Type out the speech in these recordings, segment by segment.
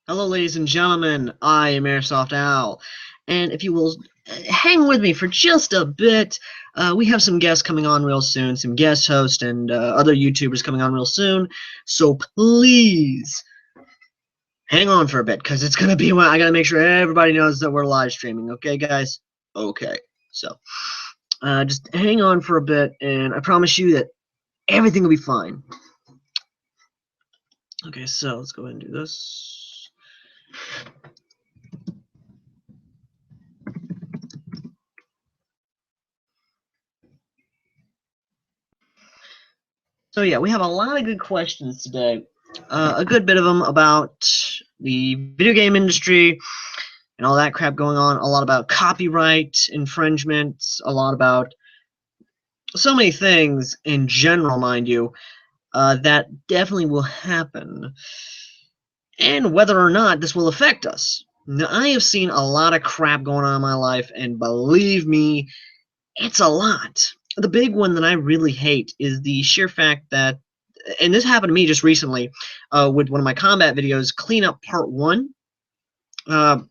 Hello, ladies and gentlemen. I am Airsoft Owl, and if you will hang with me for just a bit, we have some guests coming on real soon, some guest hosts and other YouTubers coming on real soon. So please hang on for a bit, because it's gonna be. I gotta make sure everybody knows that we're live streaming. Okay, guys? Okay. So just hang on for a bit, and I promise you that everything will be fine. Okay, so let's go ahead and do this. So yeah, we have a lot of good questions today. A good bit of them about the video game industry and all that crap going on. A lot about copyright infringements. A lot about so many things in general, mind you, that definitely will happen. And whether or not this will affect us. Now, I have seen a lot of crap going on in my life, and believe me, it's a lot. The big one that I really hate is the sheer fact that, and this happened to me just recently with one of my combat videos, Cleanup Part 1. I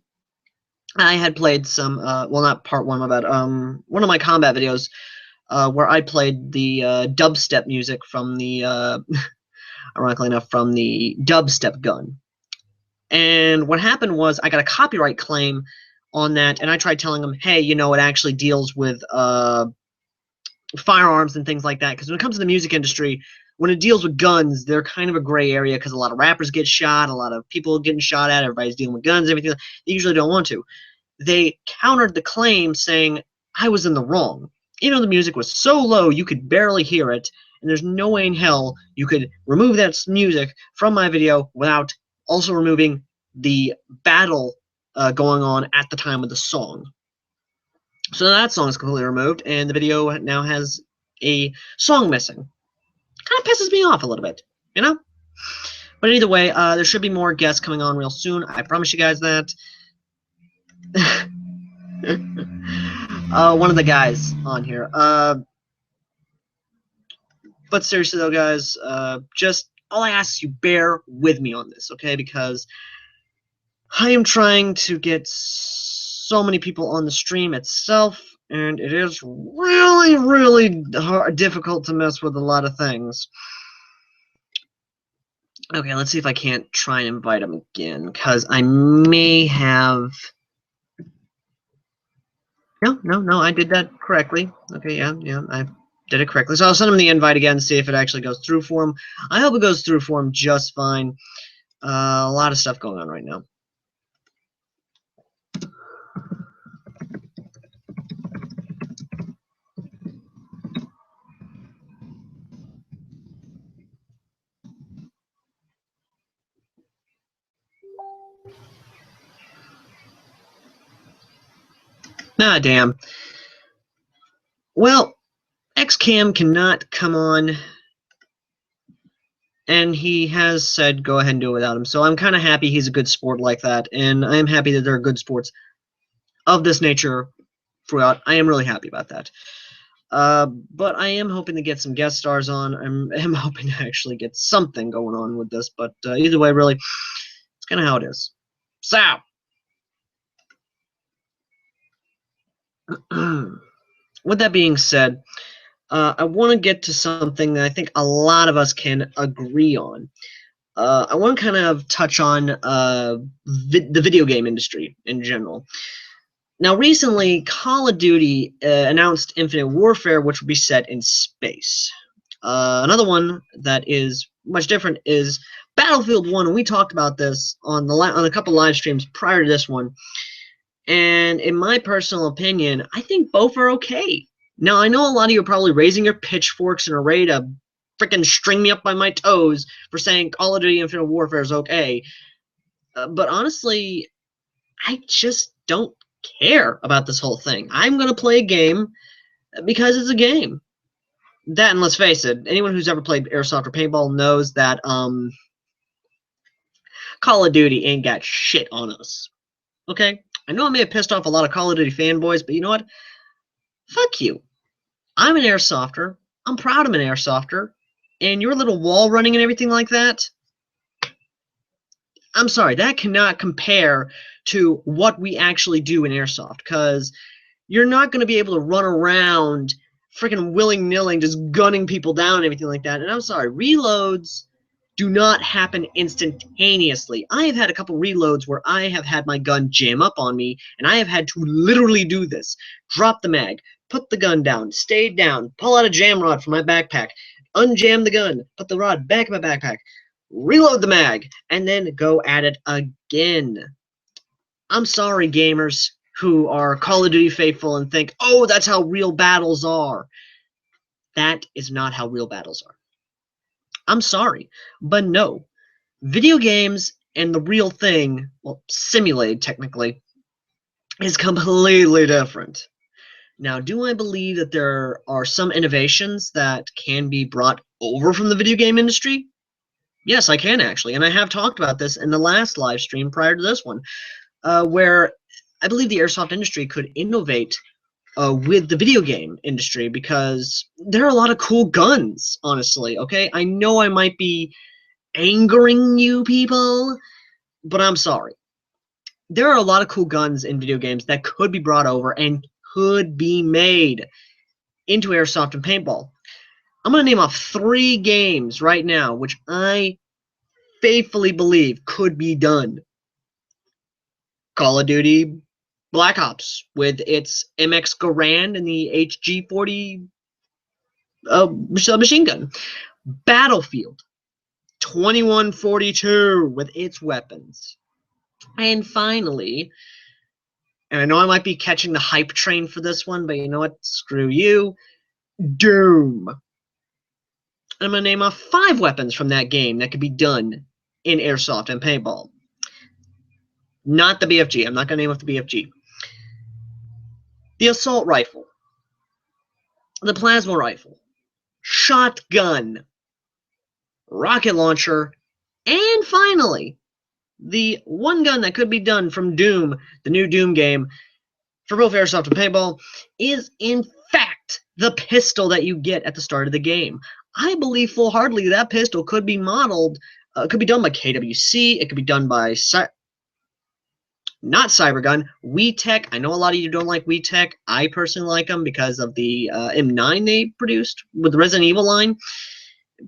had played some, well, not Part 1, but one of my combat videos where I played the dubstep music from the, ironically enough, from the dubstep gun. And what happened was I got a copyright claim on that, and I tried telling them, hey, you know, it actually deals with firearms and things like that, because when it comes to the music industry, when it deals with guns, they're kind of a gray area, because a lot of rappers get shot, a lot of people getting shot at, everybody's dealing with guns, everything. They usually don't want to. They countered the claim saying I was in the wrong. You know, the music was so low you could barely hear it, and there's no way in hell you could remove that music from my video without also removing the battle going on at the time of the song. So that song is completely removed, and the video now has a song missing. Kind of pisses me off a little bit, you know? But either way, there should be more guests coming on real soon. I promise you guys that. One of the guys on here. But seriously though, guys, just all I ask is you bear with me on this, okay? Because I am trying to get so many people on the stream itself, and it is really, really difficult to mess with a lot of things. Okay, let's see if I can't try and invite him again, because I may have... No, I did that correctly. Okay, yeah, I did it correctly. So I'll send him the invite again, see if it actually goes through for him. I hope it goes through for him just fine. A lot of stuff going on right now. Ah, damn. Well, XCam cannot come on, and he has said go ahead and do it without him. So I'm kind of happy he's a good sport like that, and I am happy that there are good sports of this nature throughout. I am really happy about that. But I am hoping to get some guest stars on. I'm hoping to actually get something going on with this, but either way, really, it's kind of how it is. So, with that being said, I want to get to something that I think a lot of us can agree on. I want to kind of touch on the video game industry in general. Now, recently, Call of Duty announced Infinite Warfare, which will be set in space. Another one that is much different is Battlefield 1, and we talked about this on a couple live streams prior to this one. And in my personal opinion, I think both are okay. Now, I know a lot of you are probably raising your pitchforks and are ready to freaking string me up by my toes for saying Call of Duty Infinite Warfare is okay. But honestly, I just don't care about this whole thing. I'm going to play a game because it's a game. That, and let's face it, anyone who's ever played Airsoft or Paintball knows that Call of Duty ain't got shit on us. Okay? I know I may have pissed off a lot of Call of Duty fanboys, but you know what? Fuck you. I'm an Airsofter. I'm proud I'm an Airsofter. And your little wall running and everything like that, I'm sorry, that cannot compare to what we actually do in airsoft, because you're not going to be able to run around freaking willy-nilly just gunning people down and everything like that. And I'm sorry, reloads do not happen instantaneously. I have had a couple reloads where I have had my gun jam up on me, and I have had to literally do this. Drop the mag, put the gun down, stay down, pull out a jam rod from my backpack, unjam the gun, put the rod back in my backpack, reload the mag, and then go at it again. I'm sorry, gamers who are Call of Duty faithful and think, oh, that's how real battles are. That is not how real battles are. I'm sorry, but no. Video games and the real thing, well, simulated technically, is completely different. Now, do I believe that there are some innovations that can be brought over from the video game industry? Yes, I can actually, and I have talked about this in the last live stream prior to this one, where I believe the airsoft industry could innovate with the video game industry, because there are a lot of cool guns, honestly, okay? I know I might be angering you people, but I'm sorry. There are a lot of cool guns in video games that could be brought over and could be made into airsoft and paintball. I'm going to name off 3 games right now which I faithfully believe could be done. Call of Duty Black Ops with its MX Garand and the HG40 machine gun. Battlefield 2142 with its weapons. And finally, and I know I might be catching the hype train for this one, but you know what? Screw you. Doom. I'm going to name off 5 weapons from that game that could be done in airsoft and paintball. Not the BFG. I'm not going to name off the BFG. The assault rifle. The plasma rifle. Shotgun. Rocket launcher. And finally, the one gun that could be done from Doom, the new Doom game, for both airsoft and paintball, is in fact the pistol that you get at the start of the game. I believe full-heartedly that pistol could be modeled, could be done by KWC, it could be done by, not Cybergun, WeTech. I know a lot of you don't like WeTech. I personally like them because of the M9 they produced with the Resident Evil line.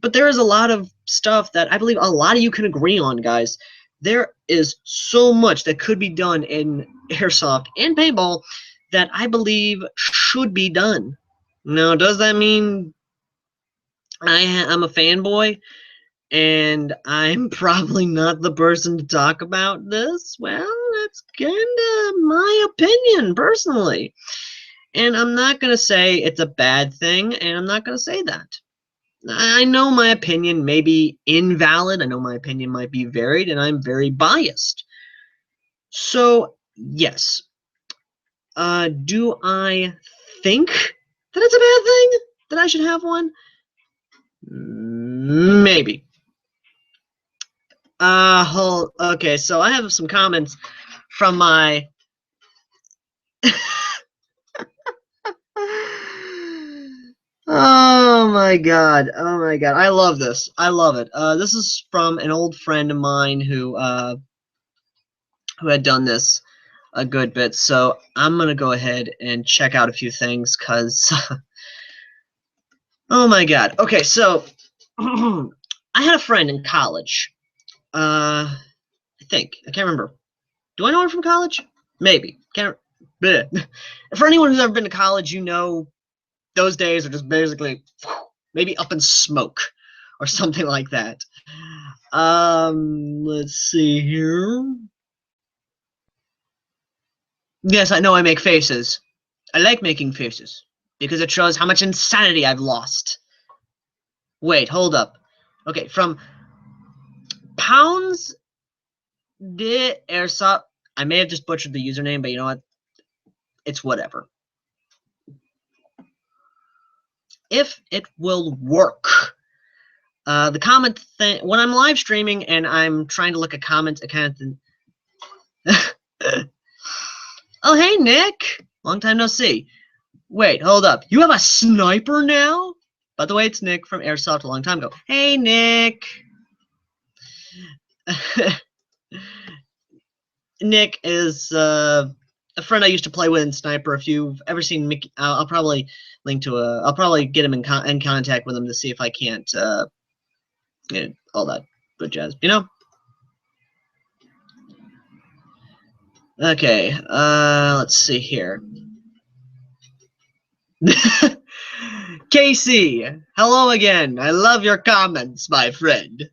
But there is a lot of stuff that I believe a lot of you can agree on, guys. There is so much that could be done in airsoft and paintball that I believe should be done. Now, does that mean I'm a fanboy and I'm probably not the person to talk about this? Well, that's kind of my opinion, personally. And I'm not going to say it's a bad thing, and I'm not going to say that. I know my opinion may be invalid. I know my opinion might be varied, and I'm very biased. So, yes. Do I think that it's a bad thing? That I should have one? Maybe. Okay, so I have some comments from my... Oh my god, oh my god, I love this. I love it. This is from an old friend of mine who had done this a good bit, so I'm gonna go ahead and check out a few things, because oh my god. Okay, so I had a friend in college. I think. I can't remember. Do I know her from college? Maybe. Can't. Bleh. For anyone who's ever been to college, you know those days are just basically maybe up in smoke or something like that. Let's see here. Yes, I know I make faces. I like making faces because it shows how much insanity I've lost. Wait, hold up. Okay, from Pounds de Airsoft. I may have just butchered the username, but you know what? It's whatever. If it will work. The comment thing, when I'm live streaming and I'm trying to look at comments, I kind of oh, hey, Nick. Long time no see. Wait, hold up. You have a sniper now? By the way, it's Nick from Airsoft a long time ago. Hey, Nick. Nick is a friend I used to play with in Sniper. If you've ever seen Mickey, I'll probably link to I'll probably get him in contact with him to see if I can't all that good jazz. Okay, let's see here. Casey, hello again. I love your comments, my friend.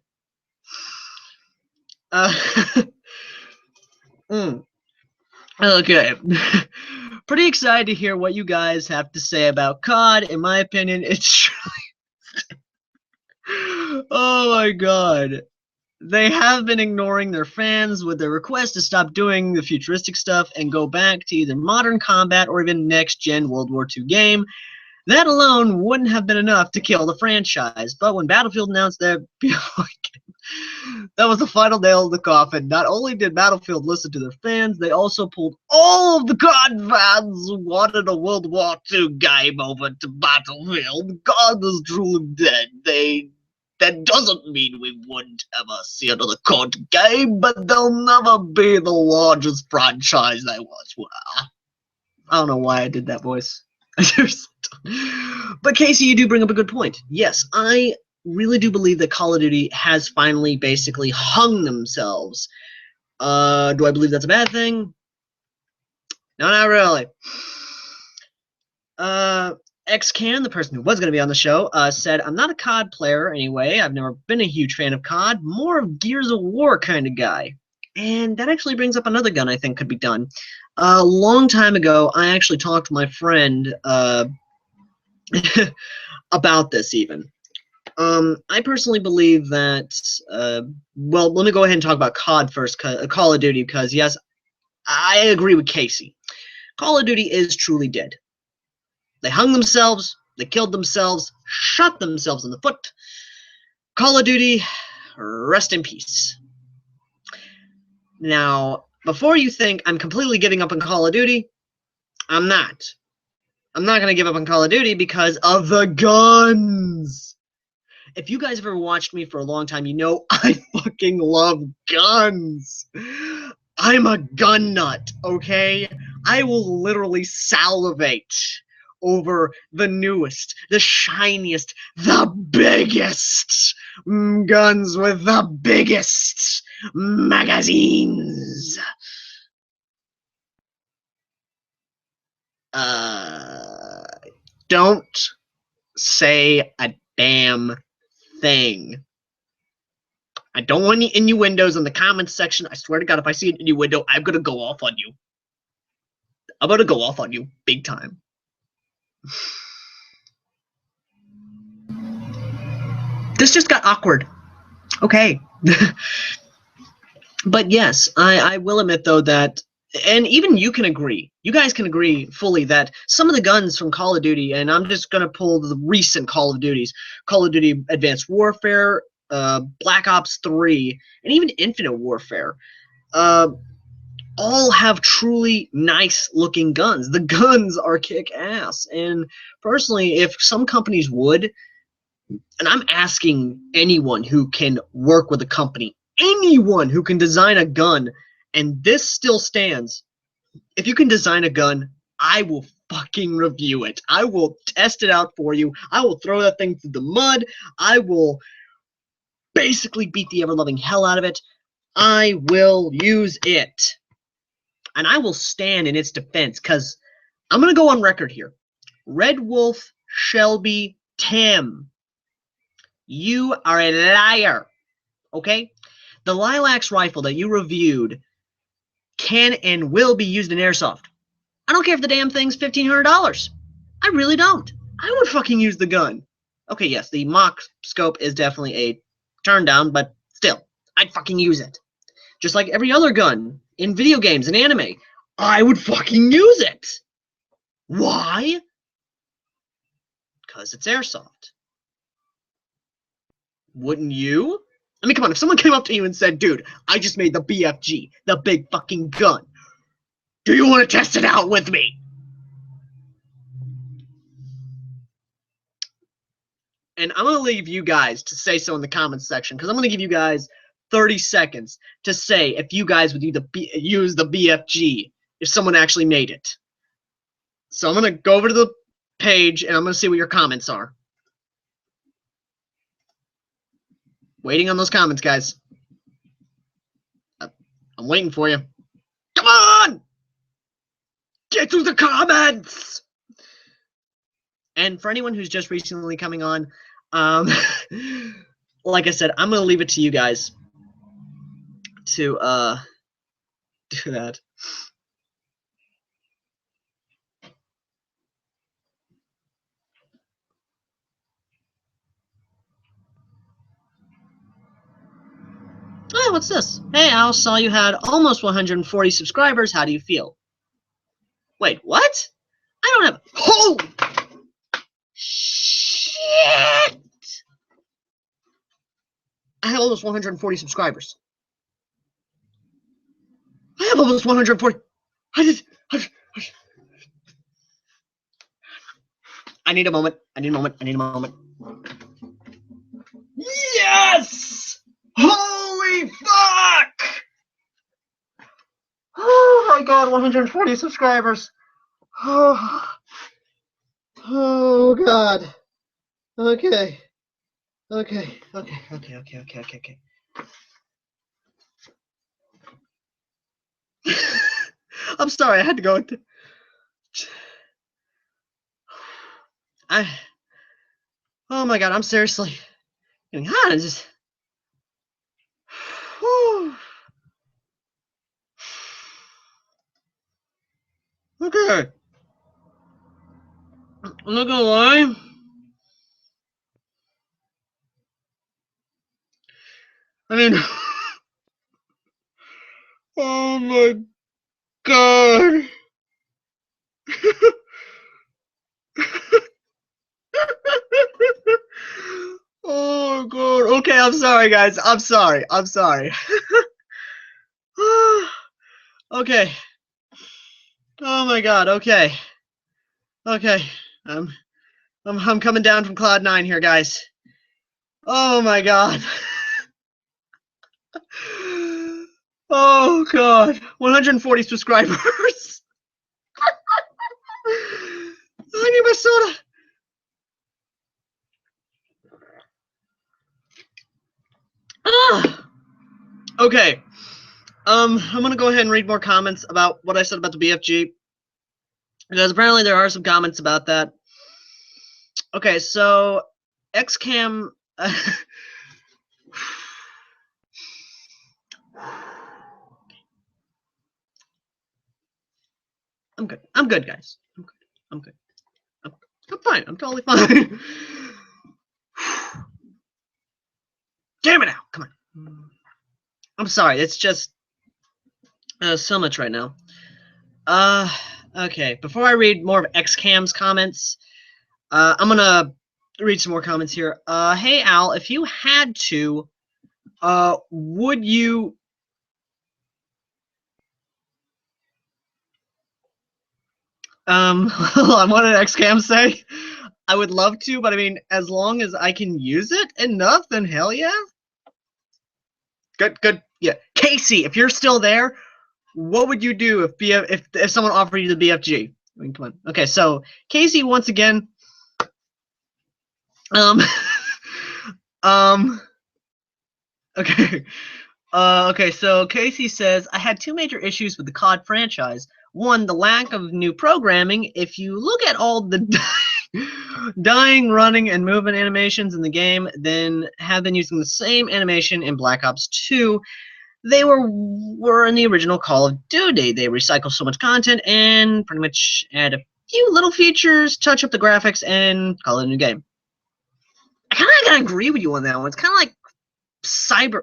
Okay. Pretty excited to hear what you guys have to say about COD. In my opinion, it's oh my god. They have been ignoring their fans with their request to stop doing the futuristic stuff and go back to either modern combat or even next-gen World War II game. That alone wouldn't have been enough to kill the franchise, but when Battlefield announced that that was the final nail in the coffin, not only did Battlefield listen to their fans, they also pulled all of the COD fans who wanted a World War II game over to Battlefield. COD is truly dead. That doesn't mean we wouldn't ever see another COD game, but they'll never be the largest franchise they once were. I don't know why I did that voice. But Casey, you do bring up a good point. Yes, I really do believe that Call of Duty has finally basically hung themselves. Do I believe that's a bad thing? No, not really. XCan, the person who was going to be on the show, said, I'm not a COD player anyway. I've never been a huge fan of COD. More of Gears of War kind of guy. And that actually brings up another gun I think could be done. A long time ago, I actually talked to my friend about this even. I personally believe that, well, let me go ahead and talk about COD first, Call of Duty, because yes, I agree with Casey. Call of Duty is truly dead. They hung themselves, they killed themselves, shot themselves in the foot. Call of Duty, rest in peace. Now, before you think I'm completely giving up on Call of Duty, I'm not. I'm not going to give up on Call of Duty because of the guns. If you guys have ever watched me for a long time, you know I fucking love guns. I'm a gun nut, okay? I will literally salivate over the newest, the shiniest, the biggest guns with the biggest magazines. Don't say a damn thing. I don't want any innuendos in the comments section. I swear to God, if I see an innuendo, I'm gonna go off on you. I'm gonna go off on you big time. This just got awkward. Okay. But yes, I will admit though that, and even you can agree, you guys can agree fully that some of the guns from Call of Duty, and I'm just going to pull the recent Call of Duties, Call of Duty Advanced Warfare, Black Ops 3, and even Infinite Warfare, all have truly nice looking guns. The guns are kick ass. And personally, if some companies would, and I'm asking anyone who can work with a company, anyone who can design a gun, and this still stands, if you can design a gun, I will fucking review it. I will test it out for you. I will throw that thing through the mud. I will basically beat the ever-loving hell out of it. I will use it. And I will stand in its defense, because I'm going to go on record here. Red Wolf Shelby Tim, you are a liar, okay? The Lilacs rifle that you reviewed can and will be used in airsoft. I don't care if the damn thing's $1,500. I really don't. I would fucking use the gun. Okay, yes, the mock scope is definitely a turn down, but still, I'd fucking use it. Just like every other gun in video games and anime, I would fucking use it. Why? Because it's airsoft. Wouldn't you? I mean, come on, if someone came up to you and said, dude, I just made the BFG, the big fucking gun. Do you want to test it out with me? And I'm going to leave you guys to say so in the comments section, because I'm going to give you guys 30 seconds to say if you guys would use the BFG if someone actually made it. So I'm going to go over to the page and I'm going to see what your comments are. Waiting on those comments, guys. I'm waiting for you. Come on! Get to the comments! And for anyone who's just recently coming on, like I said, I'm going to leave it to you guys to do that. Oh, what's this? Hey, I saw you had almost 140 subscribers. How do you feel? Wait, what? I don't have... Oh! Shit! I have almost 140 subscribers. I have almost 140. I need a moment. I need a moment. I need a moment. Yes! Holy fuck! Oh my god, 140 subscribers. Oh god. Okay. Okay. I'm sorry, I had to go into... Oh my god, I'm seriously getting hot. It's just... Okay. I'm not gonna lie. I mean... Oh my god. Oh god. Okay, I'm sorry, guys. I'm sorry. Okay. Oh my god. Okay. I'm coming down from Cloud 9 here, guys. Oh my god. Oh god. 140 subscribers. I need my soda. Okay. I'm gonna go ahead and read more comments about what I said about the BFG, because apparently there are some comments about that. Okay, so XCam. I'm good. I'm good, guys. I'm good. I'm fine. I'm totally fine. Damn it out. Come on. I'm sorry. It's just so much right now. Okay. Before I read more of XCam's comments, I'm gonna read some more comments here. Hey Al, if you had to, would you? What did XCam say? I would love to, but I mean, as long as I can use it enough, then hell yeah. Good. Yeah, Casey, if you're still there, what would you do if someone offered you the BFG? I mean, come on. Okay, so Casey, once again, okay. Okay, so Casey says, I had two major issues with the COD franchise. One, the lack of new programming. If you look at all the dying, running, and movement animations in the game, then have been using the same animation in Black Ops 2. They were in the original Call of Duty. They recycle so much content and pretty much add a few little features, touch up the graphics, and call it a new game. I kind of gotta agree with you on that one. It's kind of like Cyber...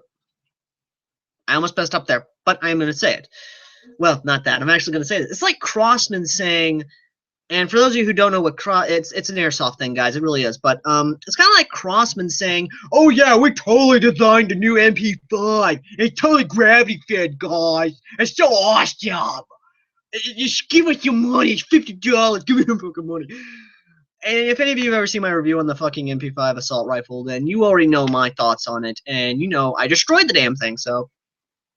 I almost messed up there, but I'm going to say it. Well, not that. I'm actually going to say it. It's like Crossman saying, and for those of you who don't know what it's an airsoft thing, guys. It really is. But it's kind of like Crossman saying, "Oh yeah, we totally designed a new MP5. It's totally gravity fed, guys. It's so awesome. Just give us your money. It's $50. Give me your fucking money." And if any of you have ever seen my review on the fucking MP5 assault rifle, then you already know my thoughts on it, and you know I destroyed the damn thing. So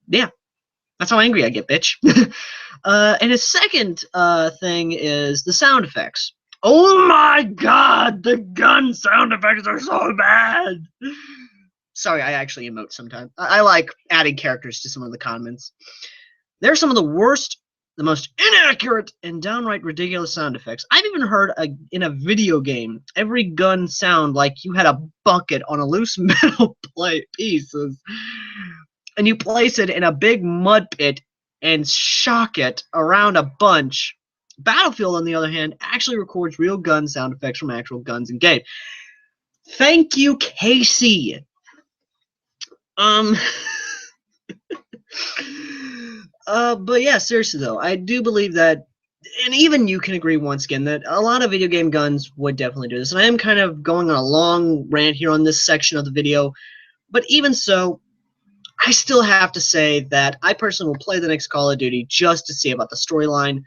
yeah, that's how angry I get, bitch. And his second thing is the sound effects. Oh my god, the gun sound effects are so bad. Sorry, I actually emote sometimes. I like adding characters to some of the comments. They're some of the worst, the most inaccurate, and downright ridiculous sound effects. I've even heard in a video game, every gun sound like you had a bucket on a loose metal pieces, and you place it in a big mud pit and shock it around a bunch. Battlefield, on the other hand, actually records real gun sound effects from actual guns in game. Thank you, Casey. But yeah, seriously though, I do believe that, and even you can agree once again, that a lot of video game guns would definitely do this. And I am kind of going on a long rant here on this section of the video, but even so, I still have to say that I personally will play the next Call of Duty just to see about the storyline,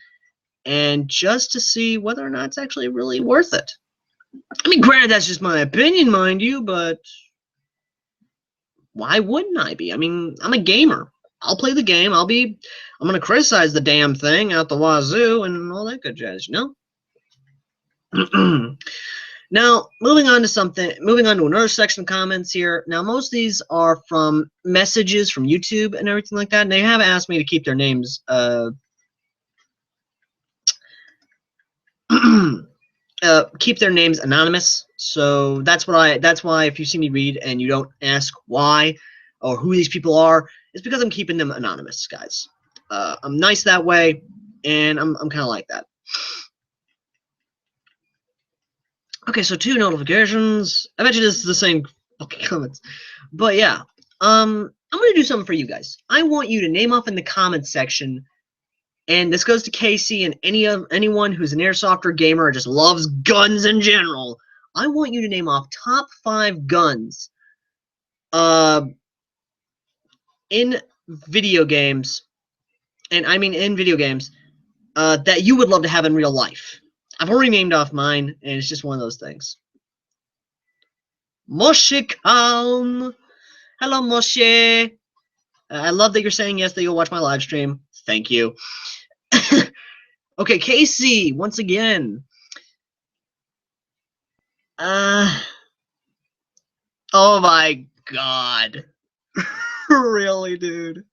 and just to see whether or not it's actually really worth it. I mean, granted, that's just my opinion, mind you, but why wouldn't I be? I mean, I'm a gamer. I'll play the game. I'm gonna criticize the damn thing out the wazoo and all that good jazz, you know? Now, moving on to another section of comments here. Now, most of these are from messages from YouTube and everything like that, and they have asked me to keep their names, keep their names anonymous. So that's why if you see me read and you don't ask why or who these people are, it's because I'm keeping them anonymous, guys. I'm nice that way, and I'm kind of like that. Okay, so 2 notifications. I bet you this is the same fucking comments. But yeah, I'm gonna do something for you guys. I want you to name off in the comments section, and this goes to Casey and anyone who's an airsoft or gamer or just loves guns in general. I want you to name off top 5 guns in video games, and I mean in video games, that you would love to have in real life. I've already named off mine, and it's just one of those things. Moshe Kalm. Hello, Moshe. I love that you're saying yes, that you'll watch my live stream. Thank you. Okay, Casey, once again. Oh my god. Really, dude?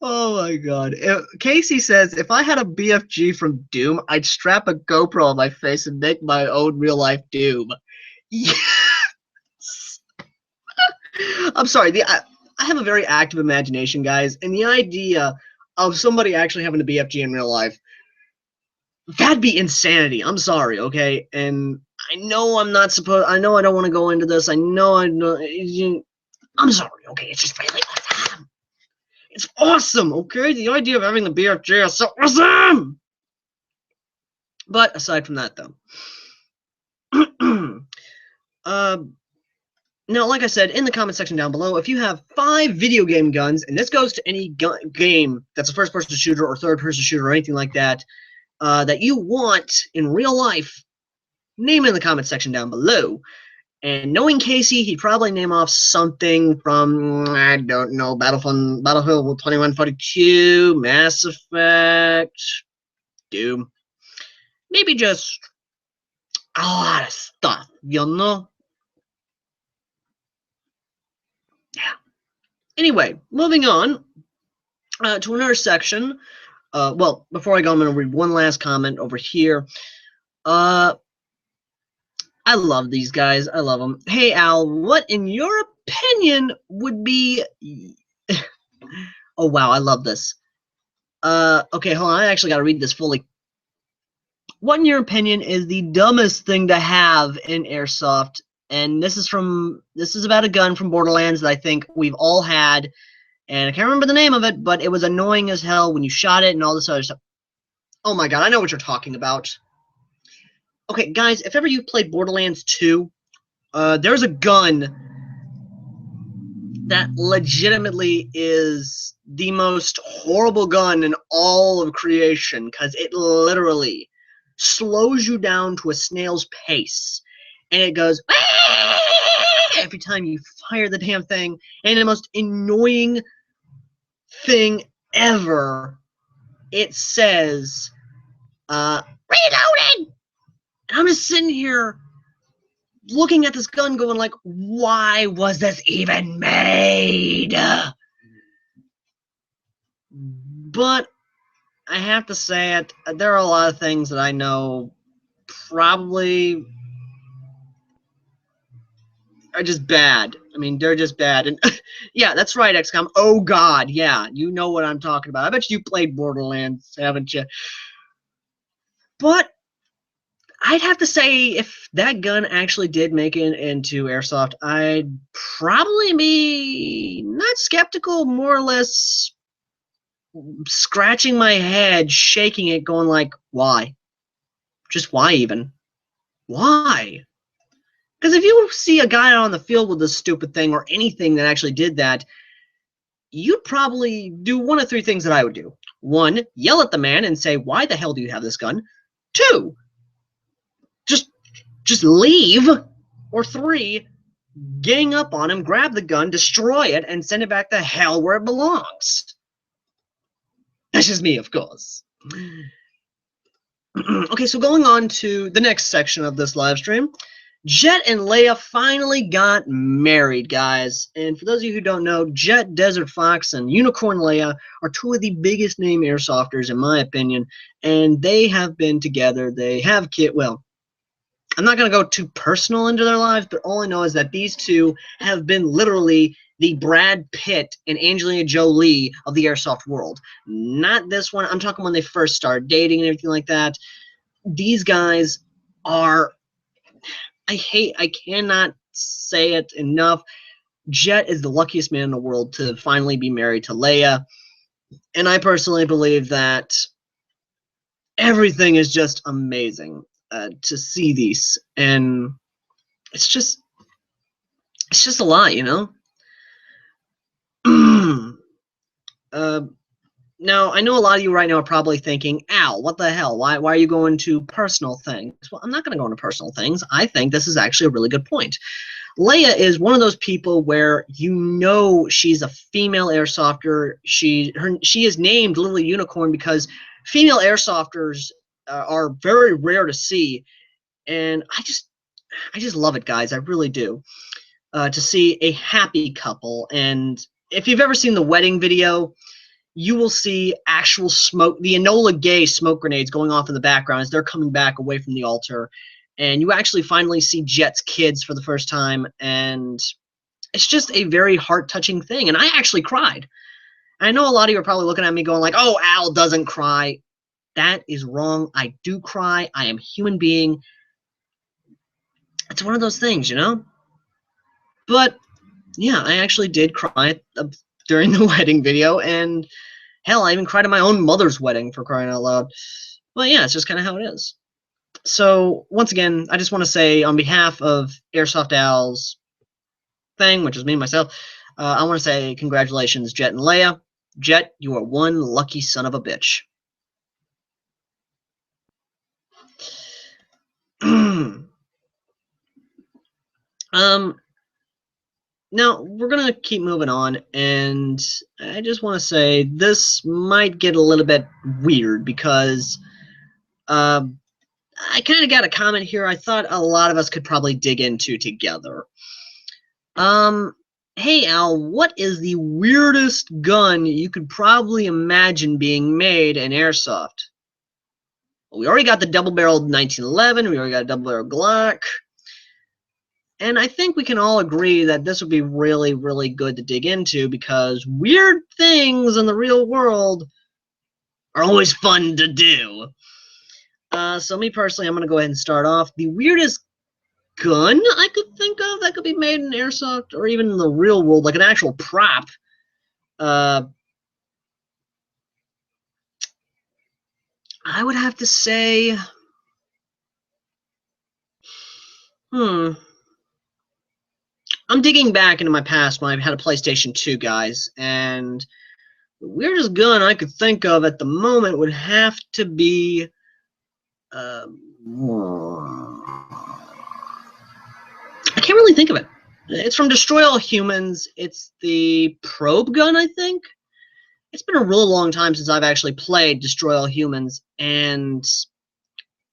Oh my god. Casey says, if I had a BFG from Doom, I'd strap a GoPro on my face and make my own real-life Doom. Yes! I'm sorry, I have a very active imagination, guys, and the idea of somebody actually having a BFG in real life, that'd be insanity. I'm sorry, okay? And I know I don't want to go into this. I'm sorry, okay? It's just really awesome. It's awesome, okay? The idea of having the BFG is so awesome! But aside from that, though. Now, like I said, in the comment section down below, if you have 5 video game guns, and this goes to any game that's a first-person shooter or third-person shooter or anything like that, that you want in real life, name it in the comment section down below. And knowing Casey, he'd probably name off something from, I don't know, Battlefield 2142, Mass Effect, Doom. Maybe just a lot of stuff, you know? Yeah. Anyway, moving on to another section. Well, before I go, I'm going to read one last comment over here. I love these guys. I love them. Hey, Al, what, in your opinion, would be... Oh, wow, I love this. Okay, hold on. I actually got to read this fully. What, in your opinion, is the dumbest thing to have in Airsoft? And this is about a gun from Borderlands that I think we've all had. And I can't remember the name of it, but it was annoying as hell when you shot it and all this other stuff. Oh my god, I know what you're talking about. Okay, guys, if ever you've played Borderlands 2, there's a gun that legitimately is the most horrible gun in all of creation, because it literally slows you down to a snail's pace, and it goes every time you fire the damn thing, and the most annoying thing ever, it says, reloading! And I'm just sitting here looking at this gun going like, why was this even made? But I have to say it, there are a lot of things that I know probably are just bad. I mean, they're just bad. And yeah, that's right, XCOM. Oh God, yeah, you know what I'm talking about. I bet you played Borderlands, haven't you? But I'd have to say, if that gun actually did make it into airsoft, I'd probably be not skeptical, more or less scratching my head, shaking it, going like, why? Just why even? Why? Because if you see a guy out on the field with this stupid thing or anything that actually did that, you'd probably do one of three things that I would do. One, yell at the man and say, why the hell do you have this gun? Two, just leave. Or three, gang up on him, grab the gun, destroy it, and send it back to hell where it belongs. That's just me, of course. Okay, so going on to the next section of this live stream. Jet and Leah finally got married, guys. And for those of you who don't know, Jet, Desert Fox, and Unicorn Leah are two of the biggest name airsofters, in my opinion. And they have been together. They have well, I'm not going to go too personal into their lives, but all I know is that these two have been literally the Brad Pitt and Angelina Jolie of the airsoft world. Not this one. I'm talking when they first started dating and everything like that. These guys are, I cannot say it enough. Jet is the luckiest man in the world to finally be married to Leah. And I personally believe that everything is just amazing to see these. And it's just a lot, you know? Now, I know a lot of you right now are probably thinking, Al, what the hell? Why are you going to personal things? Well, I'm not going to go into personal things. I think this is actually a really good point. Leah is one of those people where you know she's a female airsofter. She is named Little Unicorn because female airsofters are very rare to see. And I just love it, guys. I really do. To see a happy couple. And if you've ever seen the wedding video, you will see actual smoke, the Enola Gay smoke grenades going off in the background as they're coming back away from the altar. And you actually finally see Jet's kids for the first time. And it's just a very heart-touching thing. And I actually cried. I know a lot of you are probably looking at me going like, oh, Al doesn't cry. That is wrong. I do cry. I am a human being. It's one of those things, you know? But, yeah, I actually did cry during the wedding video, and hell, I even cried at my own mother's wedding, for crying out loud. Well, yeah, it's just kind of how it is. So, once again, I just want to say, on behalf of Airsoft Al's thing, which is me, myself, I want to say congratulations, Jet and Leah. Jet, you are one lucky son of a bitch. Now, we're going to keep moving on, and I just want to say this might get a little bit weird because I kind of got a comment here I thought a lot of us could probably dig into together. Hey, Al, what is the weirdest gun you could probably imagine being made in airsoft? Well, we already got the double-barreled 1911. We already got a double-barreled Glock. And I think we can all agree that this would be really, really good to dig into because weird things in the real world are always fun to do. So me personally, I'm going to go ahead and start off. The weirdest gun I could think of that could be made in airsoft or even in the real world, like an actual prop. I would have to say, I'm digging back into my past when I had a PlayStation 2, guys, and the weirdest gun I could think of at the moment would have to be I can't really think of it. It's from Destroy All Humans. It's the probe gun, I think. It's been a really long time since I've actually played Destroy All Humans, and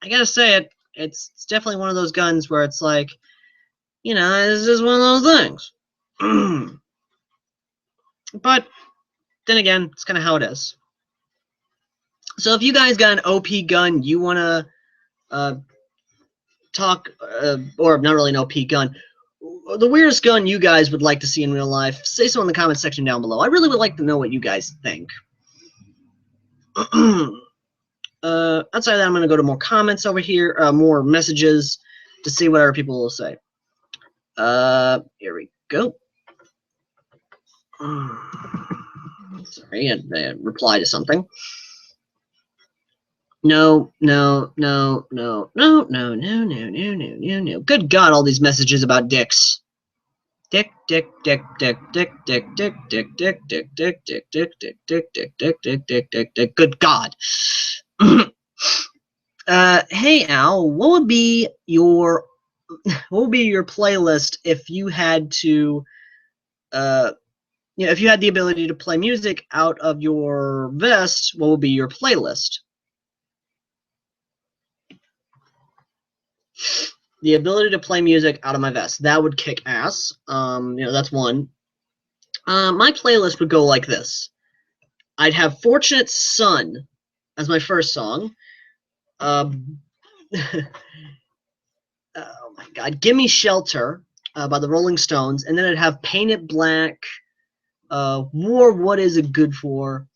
I gotta say it's definitely one of those guns where it's like, you know, it's just one of those things. But then again, it's kind of how it is. So if you guys got an OP gun, you want to talk, or not really an OP gun, the weirdest gun you guys would like to see in real life, say so in the comment section down below. I really would like to know what you guys think. Outside of that, I'm going to go to more comments over here, more messages, to see what other people will say. Here we go. Sorry, I replied to something. No. Good God, all these messages about dicks. Dick. Good God. Hey Al, what would be your playlist if you had to if you had the ability to play music out of your vest, what would be your playlist? The ability to play music out of my vest. That would kick ass. That's one. My playlist would go like this. I'd have Fortunate Son as my first song. Oh my God. Gimme Shelter by the Rolling Stones. And then I'd have Paint It Black, War, What Is It Good For?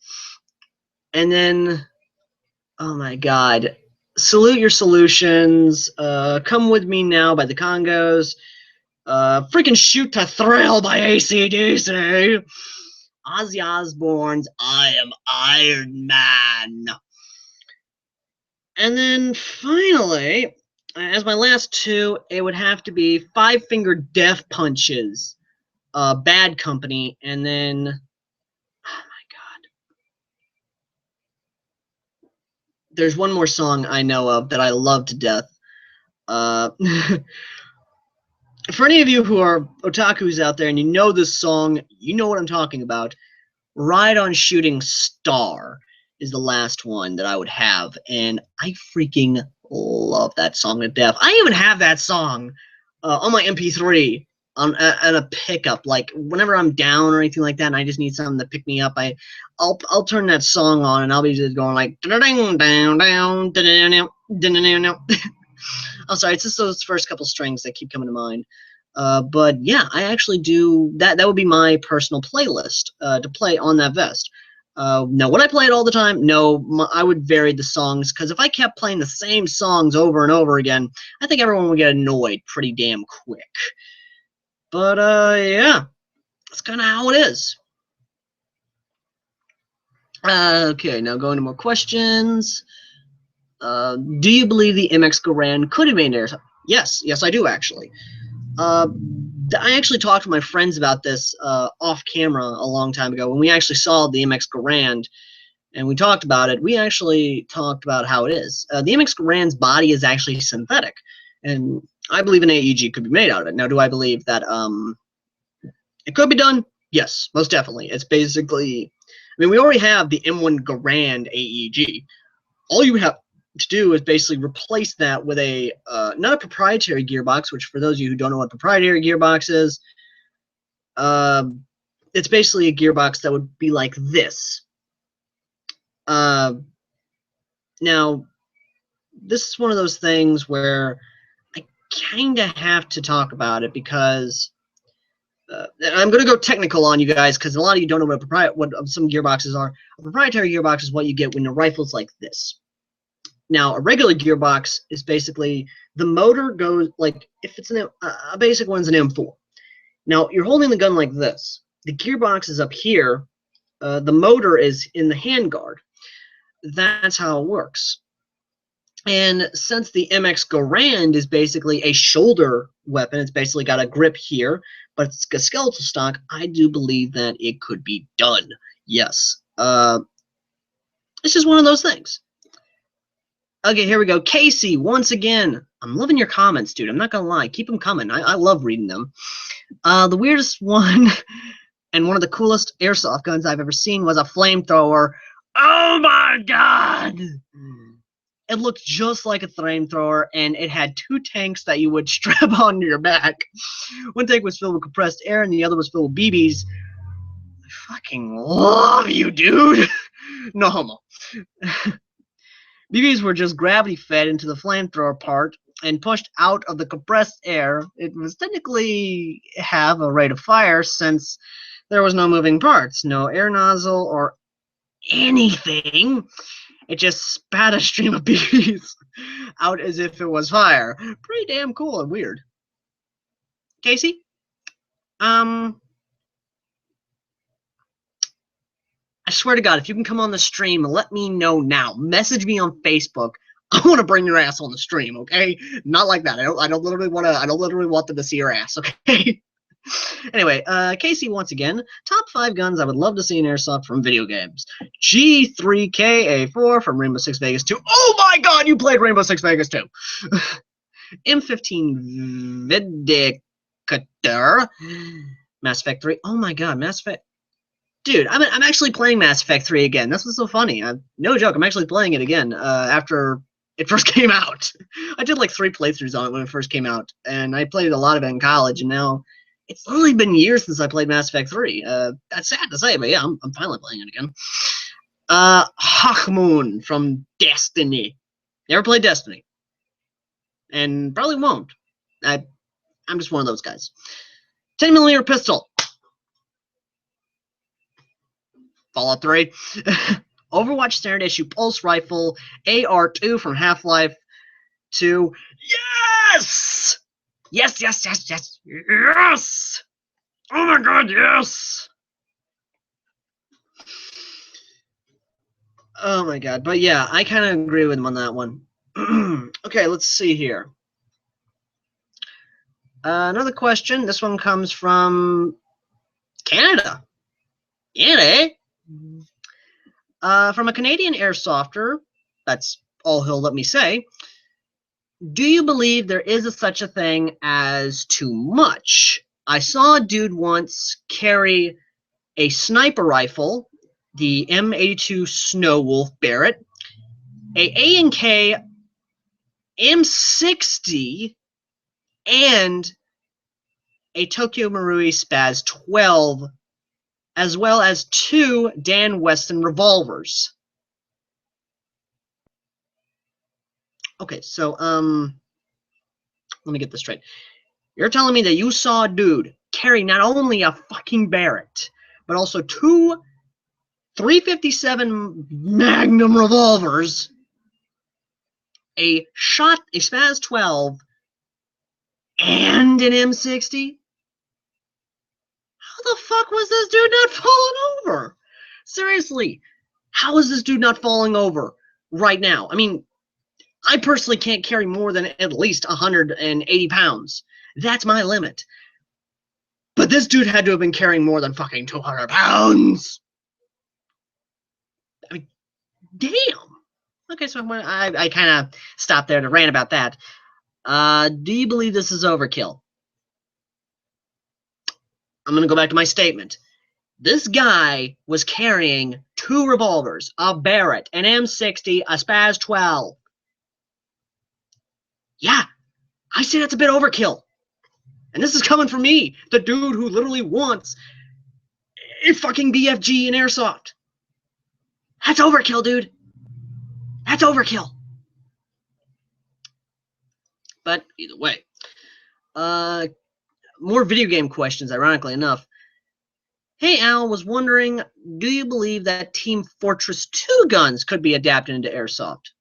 And then, oh my God, Salute Your Solutions, Come With Me Now by the Congos, freaking Shoot to Thrill by AC/DC, Ozzy Osbourne's I Am Iron Man. And then finally, as my last two, it would have to be Five Finger Death Punches, Bad Company, and then, oh my God, there's one more song I know of that I love to death. For any of you who are otakus out there and you know this song, you know what I'm talking about. Ride on Shooting Star is the last one that I would have, and I freaking love that song to death. I even have that song on my MP3 on a pickup. Like whenever I'm down or anything like that, and I just need something to pick me up, I'll turn that song on, and I'll be just going like I'm sorry, it's just those first couple strings that keep coming to mind. But yeah, I actually do that. That would be my personal playlist to play on that vest. Now, would I play it all the time? No, I would vary the songs, because if I kept playing the same songs over and over again, I think everyone would get annoyed pretty damn quick. But yeah, that's kind of how it is. Okay, now going to more questions. Do you believe the MX Garand could have made an air? Yes, I do actually. I actually talked to my friends about this off camera a long time ago when we actually saw the MX Garand, and we talked about it. We actually talked about how it is. The MX Garand's body is actually synthetic, and I believe an AEG could be made out of it. Now, do I believe that it could be done? Yes, most definitely. It's basically, I mean, we already have the M1 Garand AEG. All you have to do is basically replace that with a not a proprietary gearbox, which for those of you who don't know what proprietary gearbox is, it's basically a gearbox that would be like this. Now, this is one of those things where I kind of have to talk about it, because I'm going to go technical on you guys, because a lot of you don't know what some gearboxes are. A proprietary gearbox is what you get when your rifle's like this. Now, a regular gearbox is basically the motor goes like, if it's a basic one's an M4. Now, you're holding the gun like this. The gearbox is up here. The motor is in the handguard. That's how it works. And since the MX Garand is basically a shoulder weapon, it's basically got a grip here, but it's a skeletal stock, I do believe that it could be done. Yes. It's just one of those things. Okay, here we go. Casey, once again. I'm loving your comments, dude. I'm not gonna lie. Keep them coming. I love reading them. The weirdest one and one of the coolest airsoft guns I've ever seen was a flamethrower. Oh my god! It looked just like a flamethrower, and it had two tanks that you would strap onto your back. One tank was filled with compressed air, and the other was filled with BBs. I fucking love you, dude! No homo. BBs were just gravity fed into the flamethrower part and pushed out of the compressed air. It was technically have a rate of fire since there was no moving parts, no air nozzle or anything. It just spat a stream of BBs out as if it was fire. Pretty damn cool and weird. Casey? I swear to God, if you can come on the stream, let me know now. Message me on Facebook. I want to bring your ass on the stream, okay? Not like that. I don't literally want them to see your ass, okay? Anyway, Casey once again. Top 5 guns I would love to see in airsoft from video games. G3K-A4 from Rainbow Six Vegas 2. Oh my God, you played Rainbow Six Vegas 2. M15 Vindicator. Mass Effect 3. Oh my God, Mass Effect. Dude, I'm actually playing Mass Effect 3 again. That's what's so funny. No joke, I'm actually playing it again after it first came out. I did like 3 playthroughs on it when it first came out, and I played a lot of it in college, and now it's literally been years since I played Mass Effect 3. That's sad to say, but yeah, I'm finally playing it again. Hawkmoon from Destiny. You ever played Destiny? And probably won't. I'm just one of those guys. 10mm pistol. Fallout 3. Overwatch Standard Issue Pulse Rifle AR2 from Half-Life 2. Yes! Yes, yes, yes, yes, yes! Oh my God, yes! Oh my God, but yeah, I kind of agree with him on that one. Okay, let's see here. Another question. This one comes from Canada. Yeah, from a Canadian airsofter, that's all he'll let me say. Do you believe there is such a thing as too much? I saw a dude once carry a sniper rifle, the M82 Snow Wolf Barrett, a A&K M60, and a Tokyo Marui Spaz 12, as well as 2 Dan Weston revolvers. Okay, so, let me get this straight. You're telling me that you saw a dude carry not only a fucking Barrett, but also 2 .357 Magnum revolvers, a Spaz 12, and an M60? How the fuck was this dude not falling over? Seriously, how is this dude not falling over right now? I mean, I personally can't carry more than at least 180 pounds. That's my limit. But this dude had to have been carrying more than fucking 200 pounds. I mean, damn. Okay, so I kind of stopped there to rant about that. Do you believe this is overkill? I'm going to go back to my statement. This guy was carrying 2 revolvers, a Barrett, an M60, a Spaz 12. Yeah, I say that's a bit overkill. And this is coming from me, the dude who literally wants a fucking BFG in airsoft. That's overkill, dude. That's overkill. But either way. More video game questions, ironically enough. Hey, Al, was wondering, do you believe that Team Fortress 2 guns could be adapted into airsoft?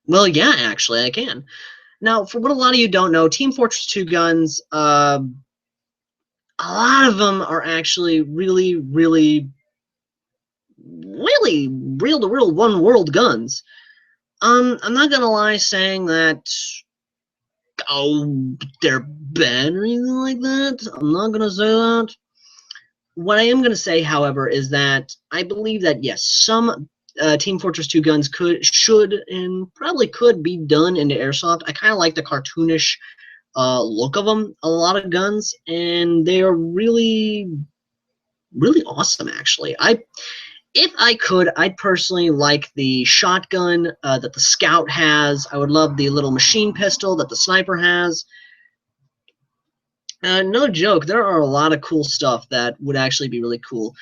Well, yeah, actually, I can. Now, for what a lot of you don't know, Team Fortress 2 guns, a lot of them are actually really real-to-real one-world guns. I'm not gonna lie saying that, oh, they're bad or anything like that. I'm not gonna say that. What I am gonna say, however, is that I believe that, yes, some Team Fortress 2 guns should, and probably could be done into airsoft. I kind of like the cartoonish look of them, a lot of guns, and they are really, really awesome, actually. If I could, I'd personally like the shotgun that the Scout has. I would love the little machine pistol that the Sniper has. No joke, there are a lot of cool stuff that would actually be really cool.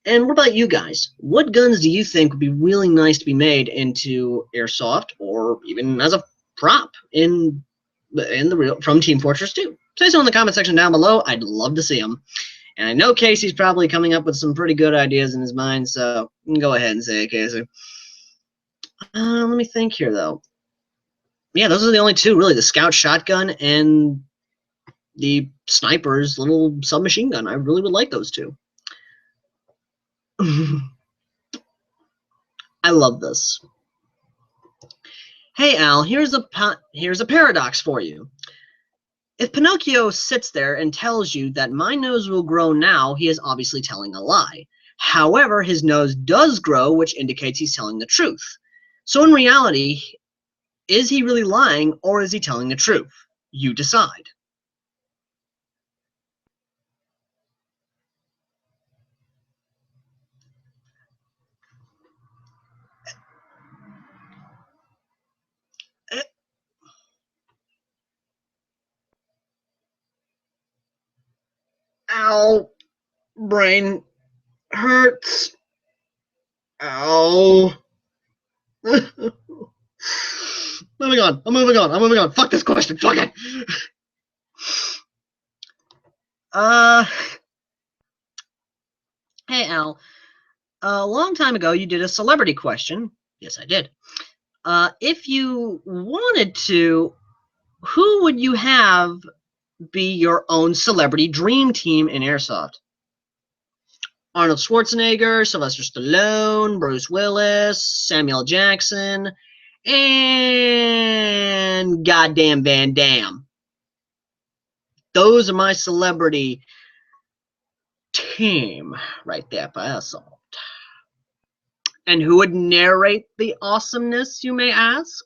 And what about you guys? What guns do you think would be really nice to be made into airsoft, or even as a prop in the real from Team Fortress 2? Say so in the comment section down below. I'd love to see them. And I know Casey's probably coming up with some pretty good ideas in his mind, so you can go ahead and say it, Casey. Let me think here, though. Yeah, those are the only two, really. The Scout shotgun and the Sniper's little submachine gun. I really would like those two. I love this. Hey, Al, here's a paradox for you. If Pinocchio sits there and tells you that my nose will grow now, he is obviously telling a lie. However, his nose does grow, which indicates he's telling the truth. So in reality, is he really lying, or is he telling the truth? You decide. Ow, brain hurts. Ow. Moving on. I'm moving on. Fuck this question. Fuck it. Hey, Al. A long time ago, you did a celebrity question. Yes, I did. If you wanted to, who would you have be your own celebrity dream team in airsoft? Arnold Schwarzenegger, Sylvester Stallone, Bruce Willis, Samuel Jackson, and goddamn Van Damme. Those are my celebrity team right there for airsoft. And who would narrate the awesomeness, you may ask?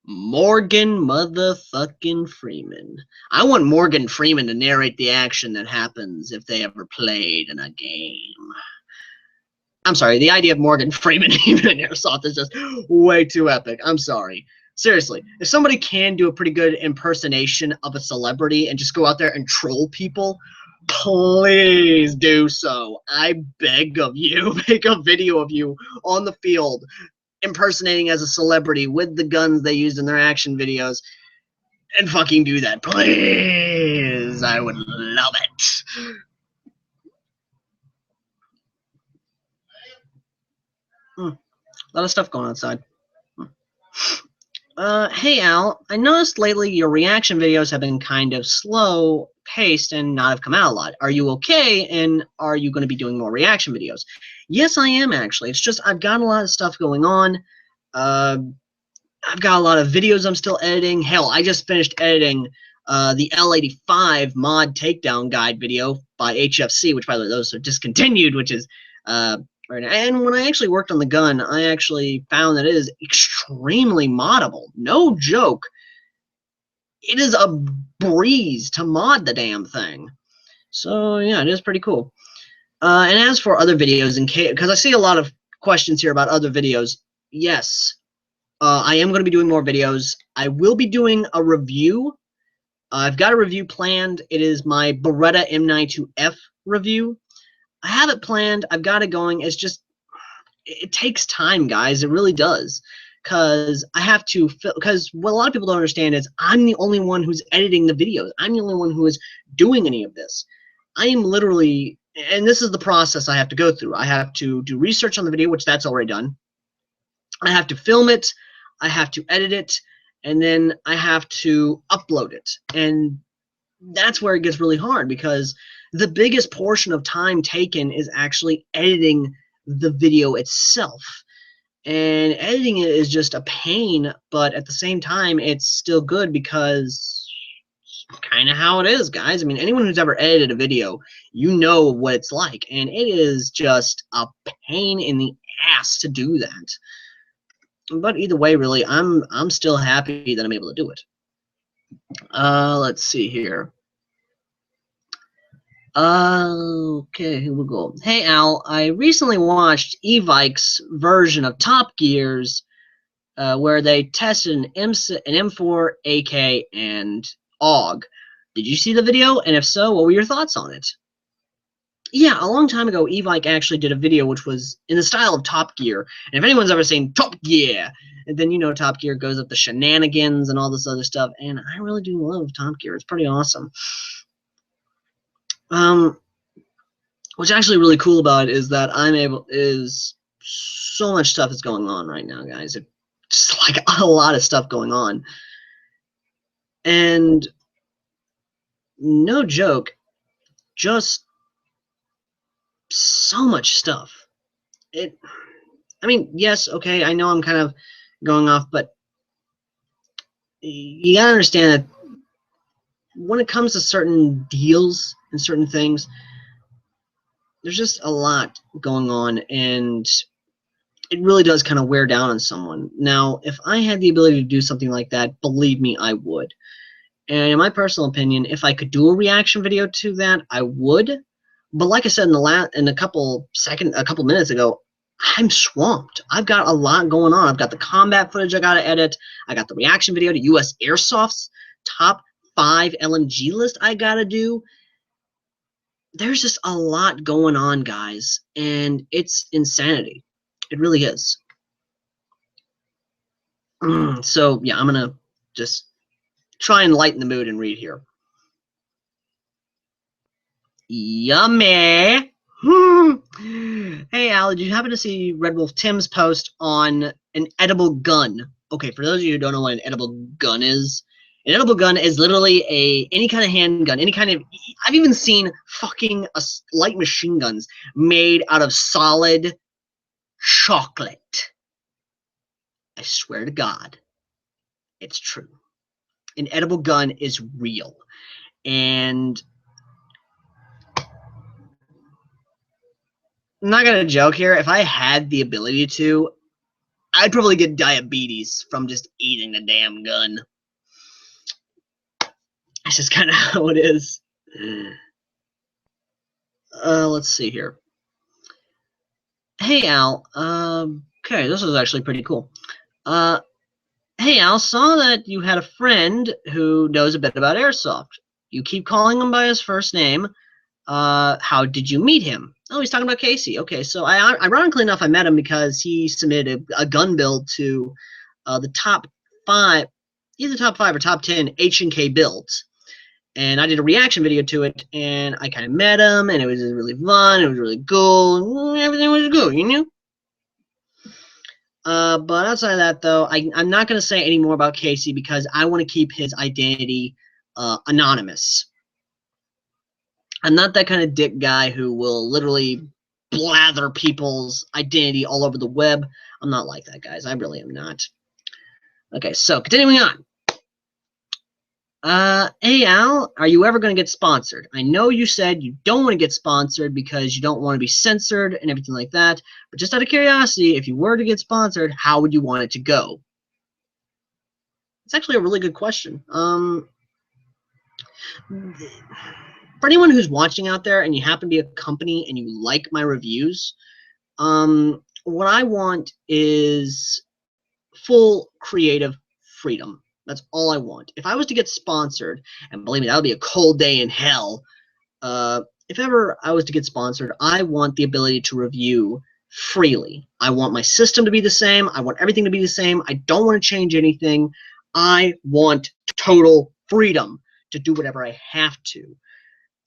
Morgan motherfucking Freeman. I want Morgan Freeman to narrate the action that happens if they ever played in a game. I'm sorry, the idea of Morgan Freeman even in airsoft is just way too epic. I'm sorry. Seriously, if somebody can do a pretty good impersonation of a celebrity and just go out there and troll people, please do so. I beg of you. Make a video of you on the field impersonating as a celebrity with the guns they used in their action videos, and fucking do that, please. I would love it. A lot of stuff going on outside. Hey Al, I noticed lately your reaction videos have been kind of slow paced and not have come out a lot. Are you okay, and are you going to be doing more reaction videos? Yes, I am actually. It's just I've got a lot of stuff going on. I've got a lot of videos I'm still editing. Hell, I just finished editing the L85 mod takedown guide video by HFC, which by the way, those are discontinued, which is right now. And when I actually worked on the gun, I actually found that it is extremely moddable. No joke. It is a breeze to mod the damn thing. So yeah, it is pretty cool. And as for other videos, because I see a lot of questions here about other videos, yes, I am going to be doing more videos. I will be doing a review. I've got a review planned. It is my Beretta M92F review. I have it planned. I've got it going. It's just, it takes time, guys. It really does. Because I have to, because what a lot of people don't understand is I'm the only one who's editing the videos. I'm the only one who is doing any of this. I am literally, and this is the process I have to go through. I have to do research on the video, which that's already done. I have to film it. I have to edit it. And then I have to upload it. And that's where it gets really hard, because the biggest portion of time taken is actually editing the video itself. And editing it is just a pain, but at the same time, it's still good because kind of how it is, guys. I mean, anyone who's ever edited a video, you know what it's like, and it is just a pain in the ass to do that. But either way, really, I'm still happy that I'm able to do it. Let's see here. Okay, here we go. Hey Al, I recently watched Evike's version of Top Gear's where they tested an M4, AK, and AUG. Did you see the video? And if so, what were your thoughts on it? Yeah, a long time ago, Evike actually did a video which was in the style of Top Gear. And if anyone's ever seen Top Gear, and then you know Top Gear goes up the shenanigans and all this other stuff. And I really do love Top Gear. It's pretty awesome. What's actually really cool about it is that so much stuff is going on right now, guys. It's like a lot of stuff going on. And no joke, just so much stuff. I mean, yes, okay, I know I'm kind of going off, but you gotta understand that when it comes to certain deals and certain things, there's just a lot going on, and it really does kind of wear down on someone. Now, if I had the ability to do something like that, believe me, I would. And in my personal opinion, if I could do a reaction video to that, I would. But like I said in a couple minutes ago, I'm swamped. I've got a lot going on. I've got the combat footage I gotta edit. I got the reaction video to U.S. Airsoft's top 5 LMG list I gotta do. There's just a lot going on, guys, and it's insanity. It really is. So yeah, I'm gonna just try and lighten the mood and read here. Yummy. Hey Al, did you happen to see Red Wolf Tim's post on an edible gun? Okay, for those of you who don't know what an edible gun is, an edible gun is literally any kind of handgun, any kind of. I've even seen fucking light machine guns made out of solid chocolate. I swear to God, it's true. An edible gun is real, and I'm not gonna joke here. If I had the ability to, I'd probably get diabetes from just eating the damn gun. That's just kind of how it is. Let's see here. Hey Al, okay, this is actually pretty cool. Hey Al, saw that you had a friend who knows a bit about airsoft. You keep calling him by his first name. How did you meet him? Oh, he's talking about Casey. Okay, so ironically enough, I met him because he submitted a gun build to the top 5, either top 5 or top 10 H&K builds. And I did a reaction video to it, and I kind of met him, and it was really fun, it was really cool, everything was good, you know? But outside of that, though, I'm not going to say any more about Casey because I want to keep his identity anonymous. I'm not that kind of dick guy who will literally blather people's identity all over the web. I'm not like that, guys. I really am not. Okay, so continuing on. Hey Al, are you ever going to get sponsored? I know you said you don't want to get sponsored because you don't want to be censored and everything like that, but just out of curiosity, if you were to get sponsored, how would you want it to go? It's actually a really good question. For anyone who's watching out there and you happen to be a company and you like my reviews, what I want is full creative freedom. That's all I want. If I was to get sponsored, and believe me, that would be a cold day in hell. If ever I was to get sponsored, I want the ability to review freely. I want my system to be the same. I want everything to be the same. I don't want to change anything. I want total freedom to do whatever I have to.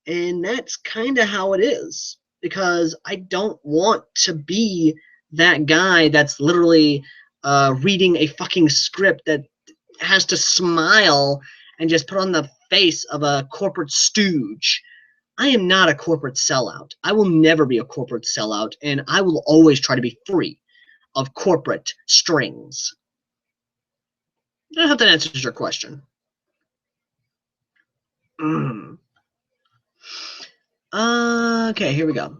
And that's kind of how it is, because I don't want to be that guy that's literally reading a fucking script that has to smile and just put on the face of a corporate stooge. I am not a corporate sellout. I will never be a corporate sellout, and I will always try to be free of corporate strings. I hope that answers your question. Okay, here we go.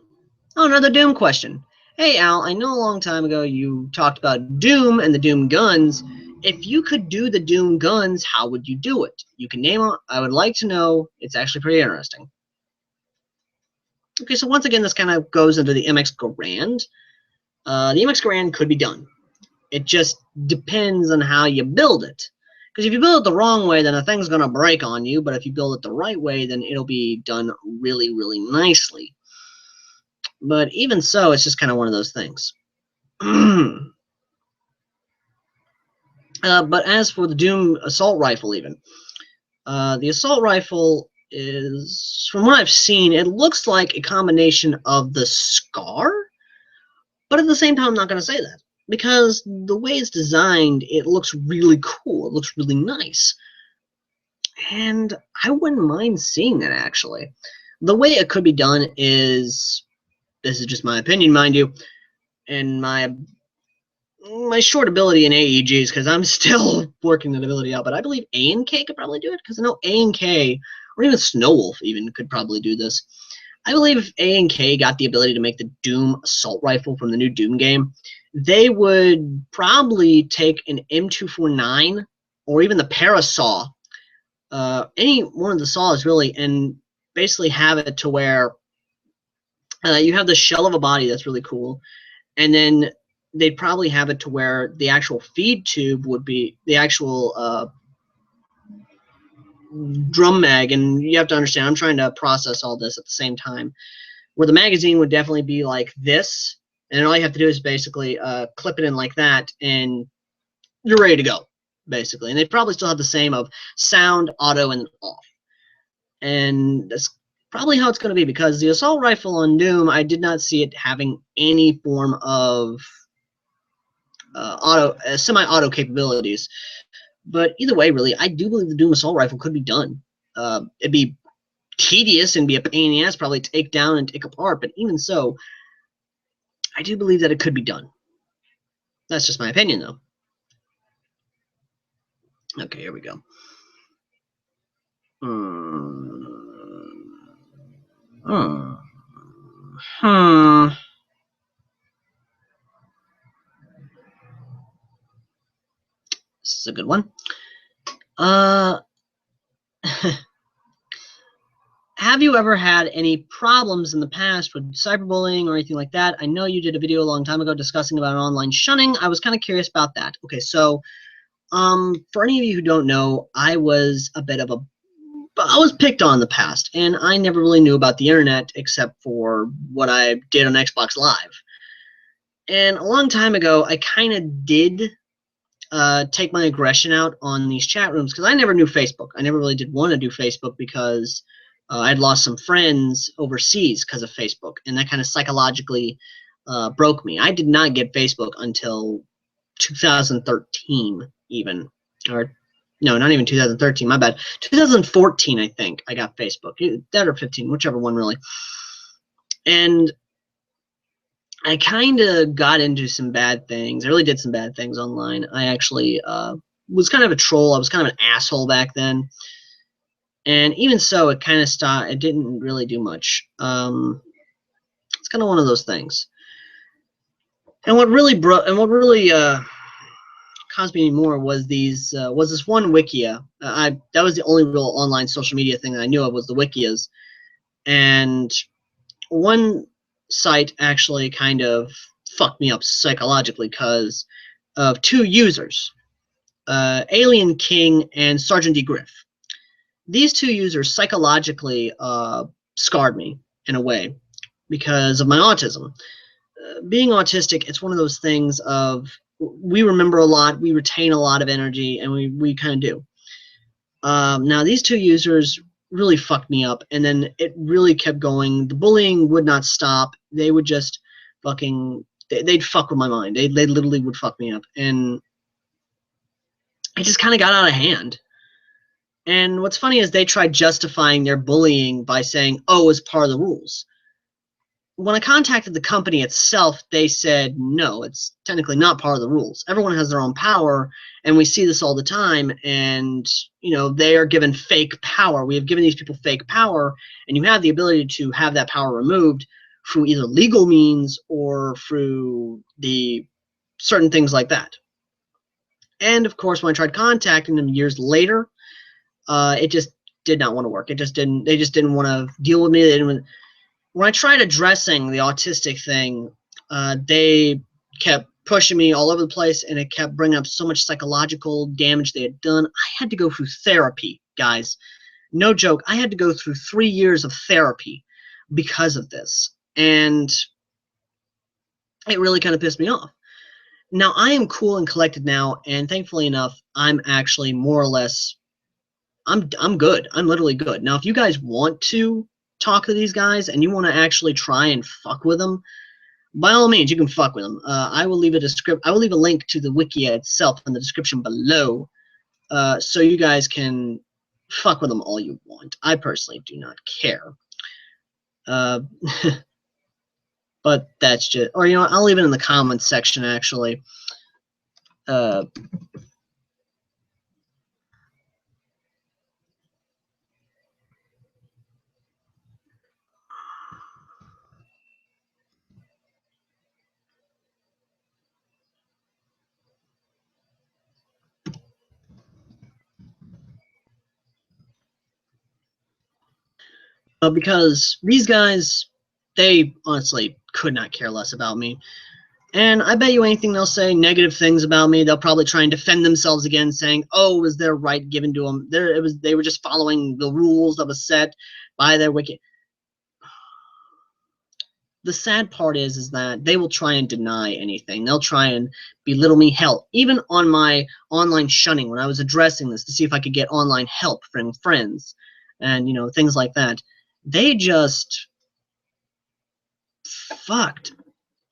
Oh, another Doom question. Hey Al, I know a long time ago you talked about Doom and the Doom guns. If you could do the Doom guns, how would you do it? You can name them. I would like to know. It's actually pretty interesting. Okay, so once again, this kind of goes into the MX Garand. The MX Garand could be done. It just depends on how you build it. Because if you build it the wrong way, then the thing's going to break on you. But if you build it the right way, then it'll be done really, really nicely. But even so, it's just kind of one of those things. But as for the Doom assault rifle, even the assault rifle is, from what I've seen, it looks like a combination of the Scar, but at the same time, I'm not going to say that because the way it's designed, it looks really cool. It looks really nice, and I wouldn't mind seeing that actually. The way it could be done is, this is just my opinion, mind you, and my short ability in AEGs, because I'm still working that ability out, but I believe A and K could probably do it, because I know A and K, or even Snowwolf even, could probably do this. I believe if A and K got the ability to make the Doom assault rifle from the new Doom game, they would probably take an M249 or even the Parasaw, any one of the saws really, and basically have it to where you have the shell of a body that's really cool, and then they'd probably have it to where the actual feed tube would be the actual drum mag, and you have to understand, I'm trying to process all this at the same time, where the magazine would definitely be like this, and all you have to do is basically clip it in like that, and you're ready to go, basically. And they probably still have the same of sound, auto, and off. And that's probably how it's going to be, because the assault rifle on Doom, I did not see it having any form of semi-auto capabilities. But either way, really, I do believe the Doom assault rifle could be done. It'd be tedious and be a pain in the ass, probably take down and take apart. But even so, I do believe that it could be done. That's just my opinion, though. Okay, here we go. This is a good one. Have you ever had any problems in the past with cyberbullying or anything like that? I know you did a video a long time ago discussing about online shunning. I was kind of curious about that. Okay, so for any of you who don't know, I was picked on in the past, and I never really knew about the internet except for what I did on Xbox Live. And a long time ago, I kind of did take my aggression out on these chat rooms, because I never knew Facebook. I never really did want to do Facebook because I'd lost some friends overseas because of Facebook, and that kind of psychologically broke me. I did not get Facebook until 2013 even, or no, not even 2013, my bad. 2014, I think, I got Facebook. That or 15, whichever one really. And I kind of got into some bad things. I really did some bad things online. I actually was kind of a troll. I was kind of an asshole back then. And even so, it kind of stopped. It didn't really do much. It's kind of one of those things. And what really caused me more was this one Wikia. That was the only real online social media thing that I knew of, was the Wikias. And one site actually kind of fucked me up psychologically because of two users, Alien King and Sergeant D. Griff. These two users psychologically scarred me in a way because of my autism. Being autistic, it's one of those things of, we remember a lot, we retain a lot of energy, and we kind of do. Now, these two users really fucked me up, and then it really kept going. The bullying would not stop. They would just fucking, they'd fuck with my mind. They literally would fuck me up, and it just kind of got out of hand. And what's funny is they tried justifying their bullying by saying, oh, it's part of the rules. When I contacted the company itself, they said, no, it's technically not part of the rules. Everyone has their own power, and we see this all the time, and, you know, they are given fake power. We have given these people fake power, and you have the ability to have that power removed. through either legal means or through the certain things like that. And of course, when I tried contacting them years later, it just did not want to work. It just didn't. They just didn't want to deal with me. They didn't. When I tried addressing the autistic thing, they kept pushing me all over the place, and it kept bringing up so much psychological damage they had done. I had to go through therapy, guys. No joke. I had to go through 3 years of therapy because of this, and it really kind of pissed me off. Now, I am cool and collected now, and thankfully enough, I'm actually more or less, I'm good. I'm literally good. Now, if you guys want to talk to these guys and you want to actually try and fuck with them, by all means, you can fuck with them. I will leave a link to the wiki itself in the description below, so you guys can fuck with them all you want. I personally do not care. But that's just, or you know, I'll leave it in the comments section actually. Because these guys, they honestly could not care less about me. And I bet you anything they'll say negative things about me. They'll probably try and defend themselves again, saying, "Oh, it was their right given to them. They were just following the rules that was set by their wiki." The sad part is that they will try and deny anything. They'll try and belittle me. Hell, even on my online shunning, when I was addressing this to see if I could get online help from friends, and you know, things like that, they just fucked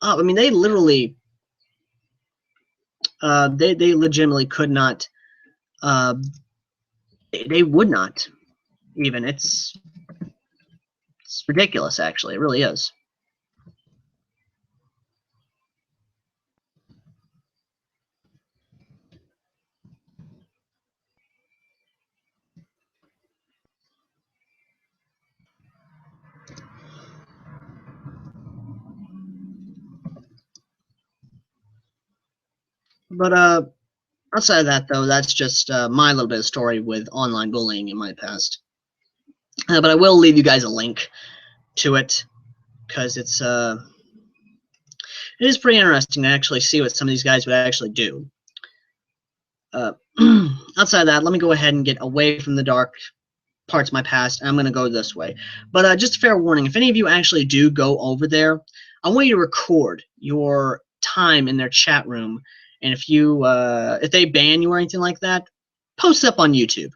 up. I mean, they literally, they legitimately could not. They would not even. It's ridiculous, actually. It really is. But outside of that, though, that's just my little bit of story with online bullying in my past. But I will leave you guys a link to it because it is pretty interesting to actually see what some of these guys would actually do. Outside of that, let me go ahead and get away from the dark parts of my past, and I'm going to go this way. But just a fair warning, if any of you actually do go over there, I want you to record your time in their chat room, and if they ban you or anything like that, post it up on YouTube.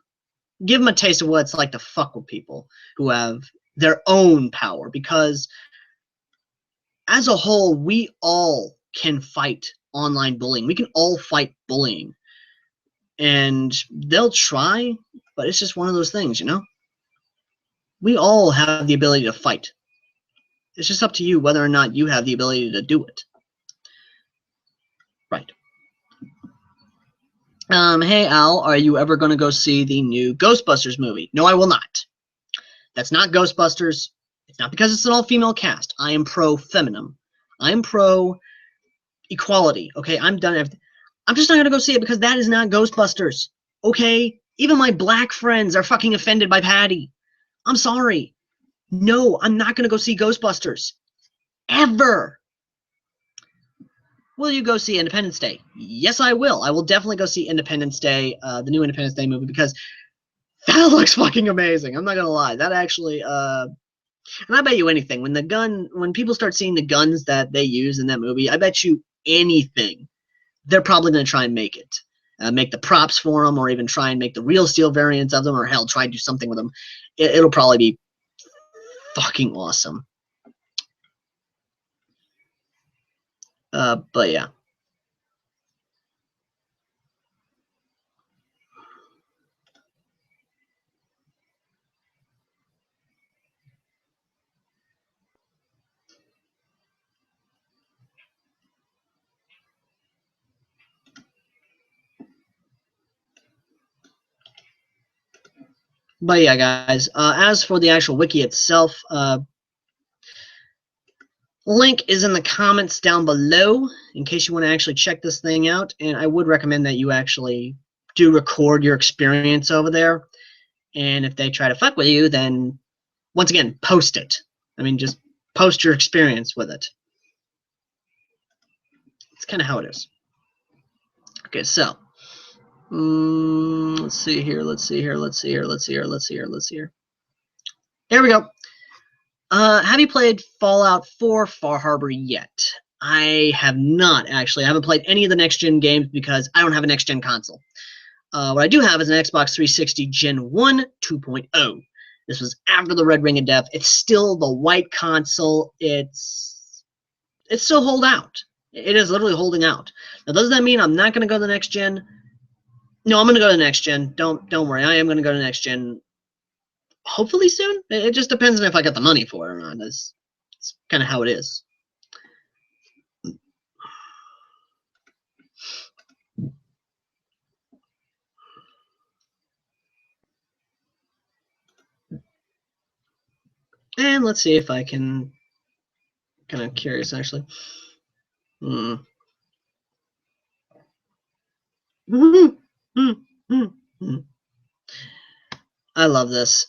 Give them a taste of what it's like to fuck with people who have their own power, because as a whole, we all can fight online bullying. We can all fight bullying. And they'll try, but it's just one of those things, you know? We all have the ability to fight. It's just up to you whether or not you have the ability to do it. Right. Hey Al, are you ever going to go see the new Ghostbusters movie? No, I will not. That's not Ghostbusters. It's not because it's an all-female cast. I am pro-feminine. I am pro-equality. Okay, I'm done everything. I'm just not going to go see it because that is not Ghostbusters. Okay? Even my black friends are fucking offended by Patty. I'm sorry. No, I'm not going to go see Ghostbusters. Ever. Will you go see Independence Day? Yes, I will. I will definitely go see Independence Day, the new Independence Day movie, because that looks fucking amazing. I'm not going to lie. That actually, and I bet you anything, when people start seeing the guns that they use in that movie, I bet you anything, they're probably going to try and make it. Make the props for them, or even try and make the real steel variants of them, or hell, try and do something with them. It'll probably be fucking awesome. But yeah. But yeah, guys, as for the actual wiki itself, Link is in the comments down below in case you want to actually check this thing out. And I would recommend that you actually do record your experience over there. And if they try to fuck with you, then once again, post it. I mean, just post your experience with it. It's kind of how it is. Okay, so let's see here. There we go. Have you played Fallout 4 Far Harbor yet? I have not, actually. I haven't played any of the next-gen games because I don't have a next-gen console. What I do have is an Xbox 360 Gen 1 2.0. This was after the Red Ring of Death. It's still the white console. It's still hold out. It is literally holding out. Now, does that mean I'm not going to go to the next gen? No, I'm going to go to the next gen. Don't worry. I am going to go to the next gen. Hopefully soon. It just depends on if I got the money for it or not. It's kind of how it is. And let's see if I can. Kind of curious, actually. I love this.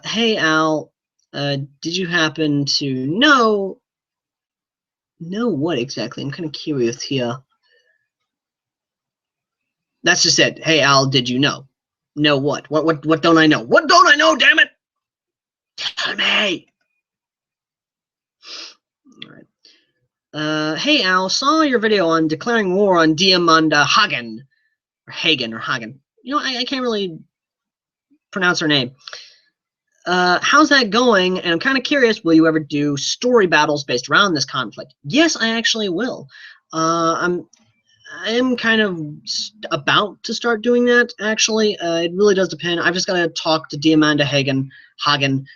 Hey Al, did you happen to know what exactly? I'm kind of curious here. That's just it. Hey Al, did you know? Know what? What don't I know? What don't I know, damn it? Tell me. Alright. Hey Al, saw your video on declaring war on Diamanda Hagen. Or Hagen. You know, I can't really pronounce her name. How's that going? And I'm kind of curious, will you ever do story battles based around this conflict? Yes, I actually will. I am kind of about to start doing that, actually. It really does depend. I've just got to talk to Diamanda Hagen,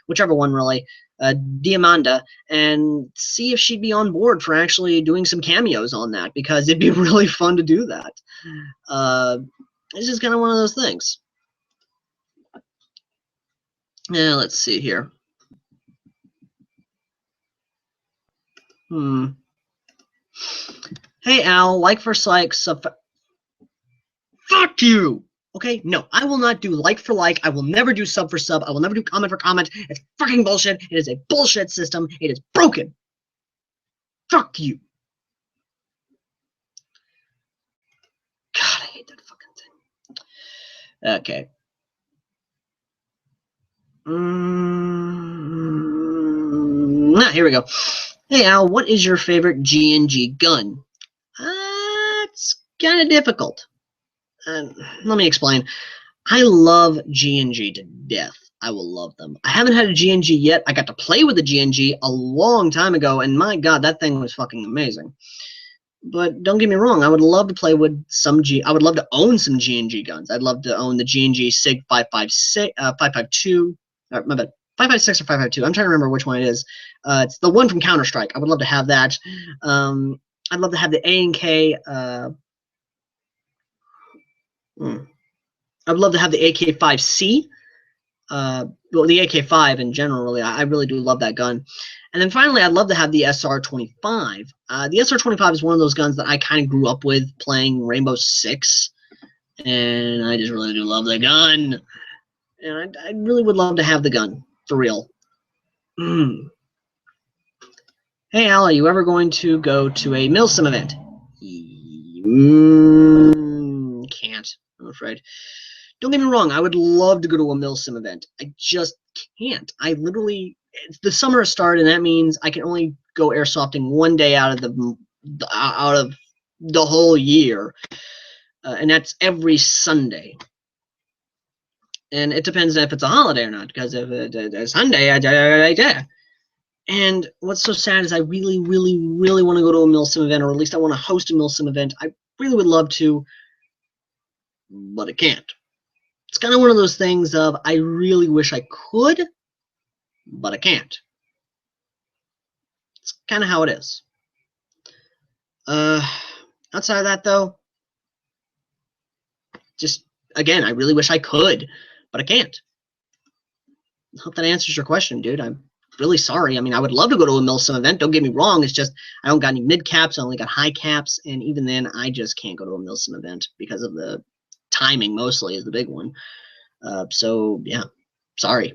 whichever one really, Diamanda, and see if she'd be on board for actually doing some cameos on that, because it'd be really fun to do that. It's just kind of one of those things. Yeah, let's see here. Hey Al, like for like, sub. Fuck you! Okay, no, I will not do like for like. I will never do sub for sub. I will never do comment for comment. It's fucking bullshit. It is a bullshit system. It is broken. Fuck you. God, I hate that fucking thing. Okay. Here we go. Hey Al, what is your favorite G&G gun? It's kind of difficult. Let me explain. I love G&G to death. I will love them. I haven't had a G&G yet. I got to play with a G&G a long time ago, and my god, that thing was fucking amazing. But don't get me wrong, I would love to play with some I would love to own some G&G guns. I'd love to own the G&G SIG 556, 552, or my bad, 556 or 552. I'm trying to remember which one it is. It's the one from Counter-Strike. I would love to have that. I'd love to have the A&K. I would love to have the AK-5C. Well, the AK-5 in general, really. I really do love that gun. And then finally, I'd love to have the SR-25. The SR-25 is one of those guns that I kind of grew up with playing Rainbow Six. And I just really do love the gun. And I really would love to have the gun, for real. Hey, Al, are you ever going to go to a Milsim event? Can't, I'm afraid. Don't get me wrong, I would love to go to a Milsim event. I just can't. I literally, the summer has started, and that means I can only go airsofting one day out of the whole year, and that's every Sunday. And it depends if it's a holiday or not, because if it's Sunday, and what's so sad is I really, really, really want to go to a Milsim event, or at least I want to host a Milsim event. I really would love to, but I can't. It's kind of one of those things of I really wish I could, but I can't. It's kind of how it is. Outside of that, though, just, again, I really wish I could, but I can't. I hope that answers your question, dude. I'm really sorry. I mean, I would love to go to a Milsim event. Don't get me wrong. It's just I don't got any mid caps. I only got high caps, and even then, I just can't go to a Milsim event because of the timing. Mostly is the big one. So yeah, sorry.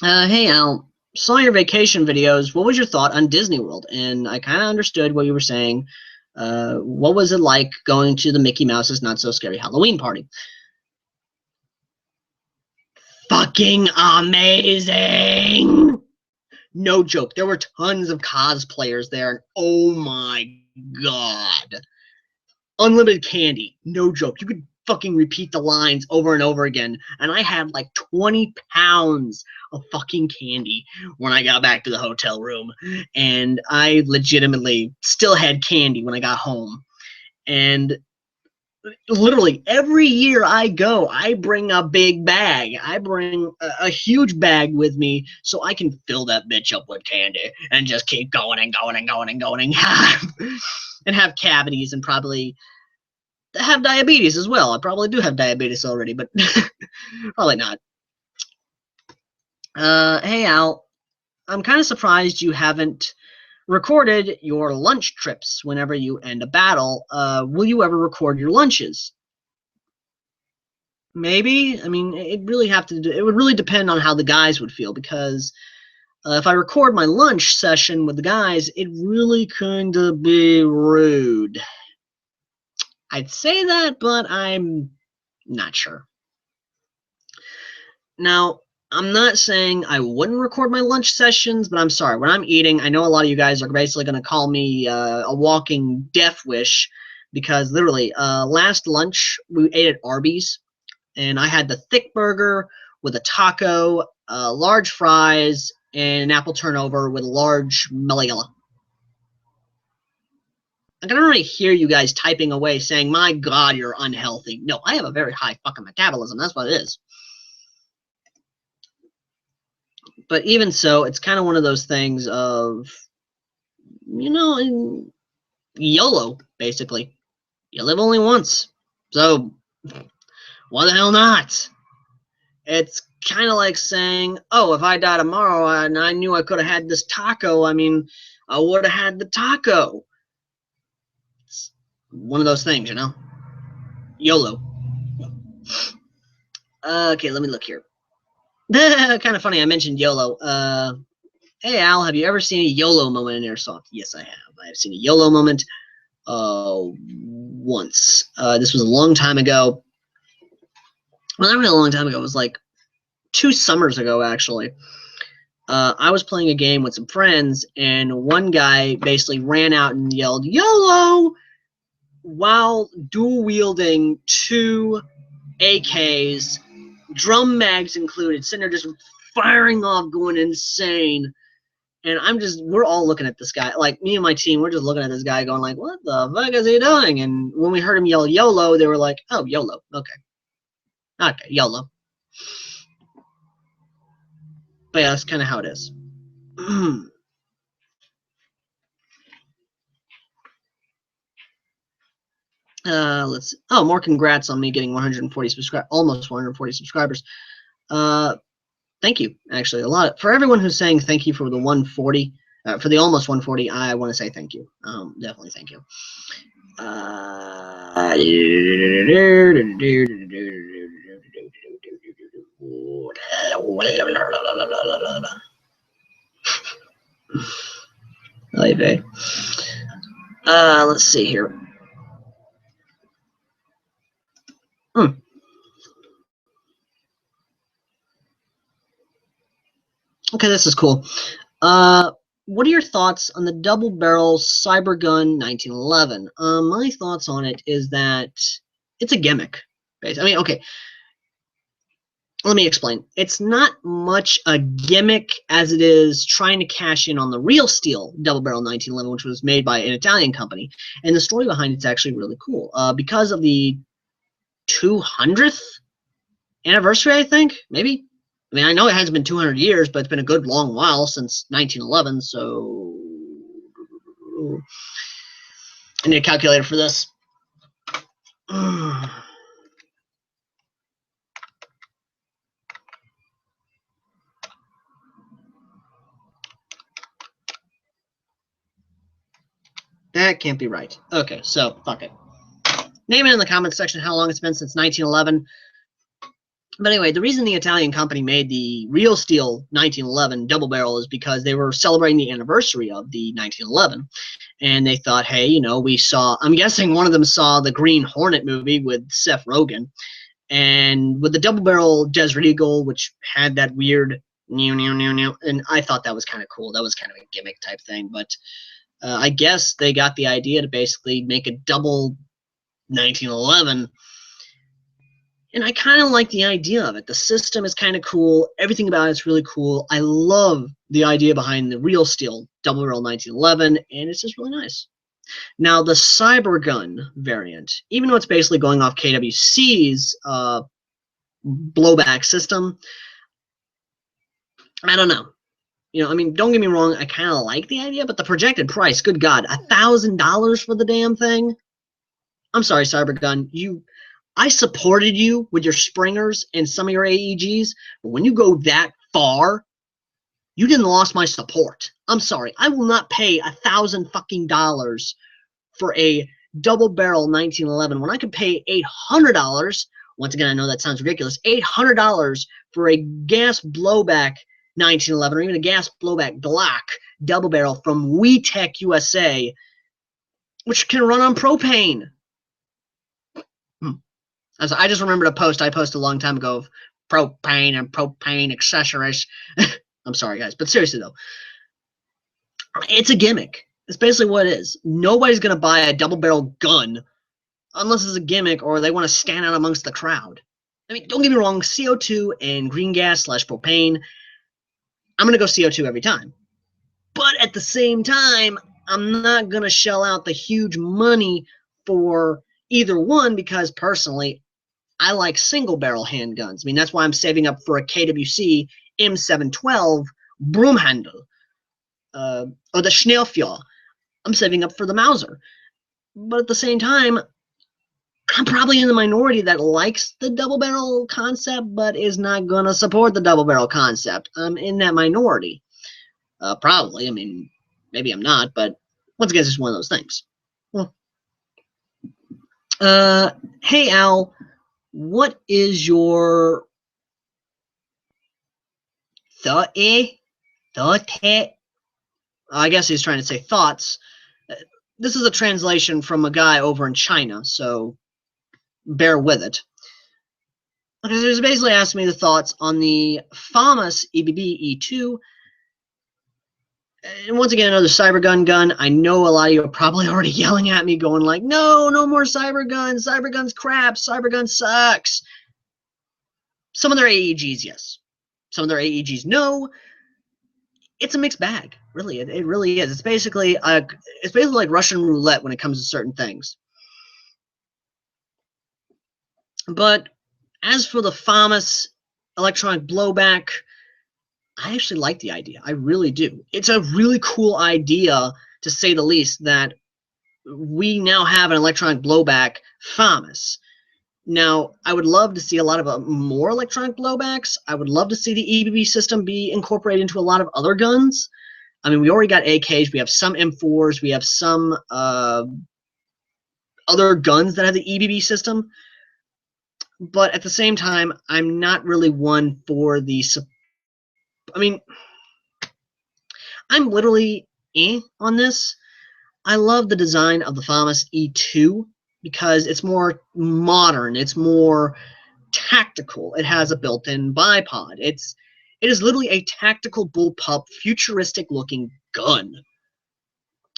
Hey Al, saw your vacation videos. What was your thought on Disney World? And I kind of understood what you were saying. What was it like going to the Mickey Mouse's Not So Scary Halloween party? Fucking amazing! No joke. There were tons of cosplayers there, and oh my god. Unlimited candy. No joke. You could fucking repeat the lines over and over again. And I had like 20 pounds of fucking candy when I got back to the hotel room. And I legitimately still had candy when I got home. And literally every year I go, I bring a big bag. I bring a huge bag with me so I can fill that bitch up with candy and just keep going and going and going and going and have cavities and probably have diabetes as well. I probably do have diabetes already, but probably not. Hey Al, I'm kind of surprised you haven't recorded your lunch trips whenever you end a battle. Will you ever record your lunches? Maybe. I mean, it really have to. It would really depend on how the guys would feel because if I record my lunch session with the guys, it really kind of be rude. I'd say that, but I'm not sure. Now, I'm not saying I wouldn't record my lunch sessions, but I'm sorry. When I'm eating, I know a lot of you guys are basically going to call me a walking death wish because literally, last lunch we ate at Arby's, and I had the thick burger with a taco, large fries, and an apple turnover with a large Meliella. I can already hear you guys typing away saying, my God, you're unhealthy. No, I have a very high fucking metabolism. That's what it is. But even so, it's kind of one of those things of, you know, YOLO, basically. You live only once. So, why the hell not? It's kind of like saying, oh, if I die tomorrow and I knew I could have had this taco, I mean, I would have had the taco. It's one of those things, you know? YOLO. Okay, let me look here. Kind of funny, I mentioned YOLO. Hey, Al, have you ever seen a YOLO moment in Airsoft? Yes, I have. I have seen a YOLO moment once. This was a long time ago. Well, not really a long time ago. It was like 2 summers ago, actually. I was playing a game with some friends, and one guy basically ran out and yelled, YOLO! While dual-wielding 2 AKs, drum mags included, sitting there just firing off, going insane. And we're all looking at this guy, like me and my team, we're just looking at this guy going like, what the fuck is he doing? And when we heard him yell YOLO, they were like, oh, YOLO, okay. Okay, YOLO. But yeah, that's kind of how it is. Let's see. Oh, more congrats on me getting 140 subscribers, almost 140 subscribers. Thank you, actually, a lot. For everyone who's saying thank you for the 140, for the almost 140, I want to say thank you. Definitely thank you. Let's see here. Okay, this is cool. What are your thoughts on the double barrel Cybergun 1911? My thoughts on it is that it's a gimmick. I mean, okay, let me explain. It's not much a gimmick as it is trying to cash in on the real steel double barrel 1911, which was made by an Italian company. And the story behind it's actually really cool. Because of the 200th anniversary, I think, maybe. I mean, I know it hasn't been 200 years, but it's been a good long while since 1911, so I need a calculator for this. That can't be right. Okay, so fuck it. Name it in the comments section how long it's been since 1911. But anyway, the reason the Italian company made the real steel 1911 double barrel is because they were celebrating the anniversary of the 1911. And they thought, hey, you know, I'm guessing one of them saw the Green Hornet movie with Seth Rogen. And with the double barrel Desert Eagle, which had that weird and I thought that was kind of cool. That was kind of a gimmick type thing. But I guess they got the idea to basically make a double 1911. And I kind of like the idea of it. The system is kind of cool. Everything about it's really cool. I love the idea behind the real steel double barrel 1911, and it's just really nice. Now, the Cybergun variant, even though it's basically going off KWC's blowback system, I don't know. You know, I mean, don't get me wrong, I kind of like the idea, but the projected price, good God, $1,000 for the damn thing? I'm sorry, Cybergun, I supported you with your Springers and some of your AEGs, but when you go that far, you didn't lost my support. I'm sorry, I will not pay $1,000 for a double barrel 1911 when I could pay $800. Once again, I know that sounds ridiculous. $800 for a gas blowback 1911 or even a gas blowback Glock double barrel from WeTech USA, which can run on propane. I just remembered a post I posted a long time ago of propane and propane accessories. I'm sorry, guys, but seriously though, it's a gimmick. It's basically what it is. Nobody's gonna buy a double barrel gun unless it's a gimmick or they want to stand out amongst the crowd. I mean, don't get me wrong, CO2 and green gas / propane, I'm gonna go CO2 every time. But at the same time, I'm not gonna shell out the huge money for either one because personally, I like single barrel handguns. I mean, that's why I'm saving up for a KWC M712 broom handle or the Schnellfeuer. I'm saving up for the Mauser. But at the same time, I'm probably in the minority that likes the double barrel concept but is not going to support the double barrel concept. I'm in that minority. Probably. I mean, maybe I'm not, but once again, it's just one of those things. Well, hey, Al, what is your thought? I guess he's trying to say thoughts. This is a translation from a guy over in China, so bear with it. Okay, so he's basically asking me the thoughts on the FAMAS EBB E2. And once again, another Cybergun gun. I know a lot of you are probably already yelling at me, going like, no more Cyberguns. Cybergun's crap. Cybergun sucks. Some of their AEGs, yes. Some of their AEGs, no. It's a mixed bag, really. It really is. It's basically like Russian roulette when it comes to certain things. But as for the FAMAS electronic blowback, I actually like the idea. I really do. It's a really cool idea, to say the least, that we now have an electronic blowback FAMAS. Now, I would love to see a lot of more electronic blowbacks. I would love to see the EBB system be incorporated into a lot of other guns. I mean, we already got AKs. We have some M4s. We have some other guns that have the EBB system. But at the same time, I'm not really one for the... I mean, I'm literally on this. I love the design of the FAMAS E2 because it's more modern. It's more tactical. It has a built-in bipod. It is literally a tactical bullpup, futuristic-looking gun.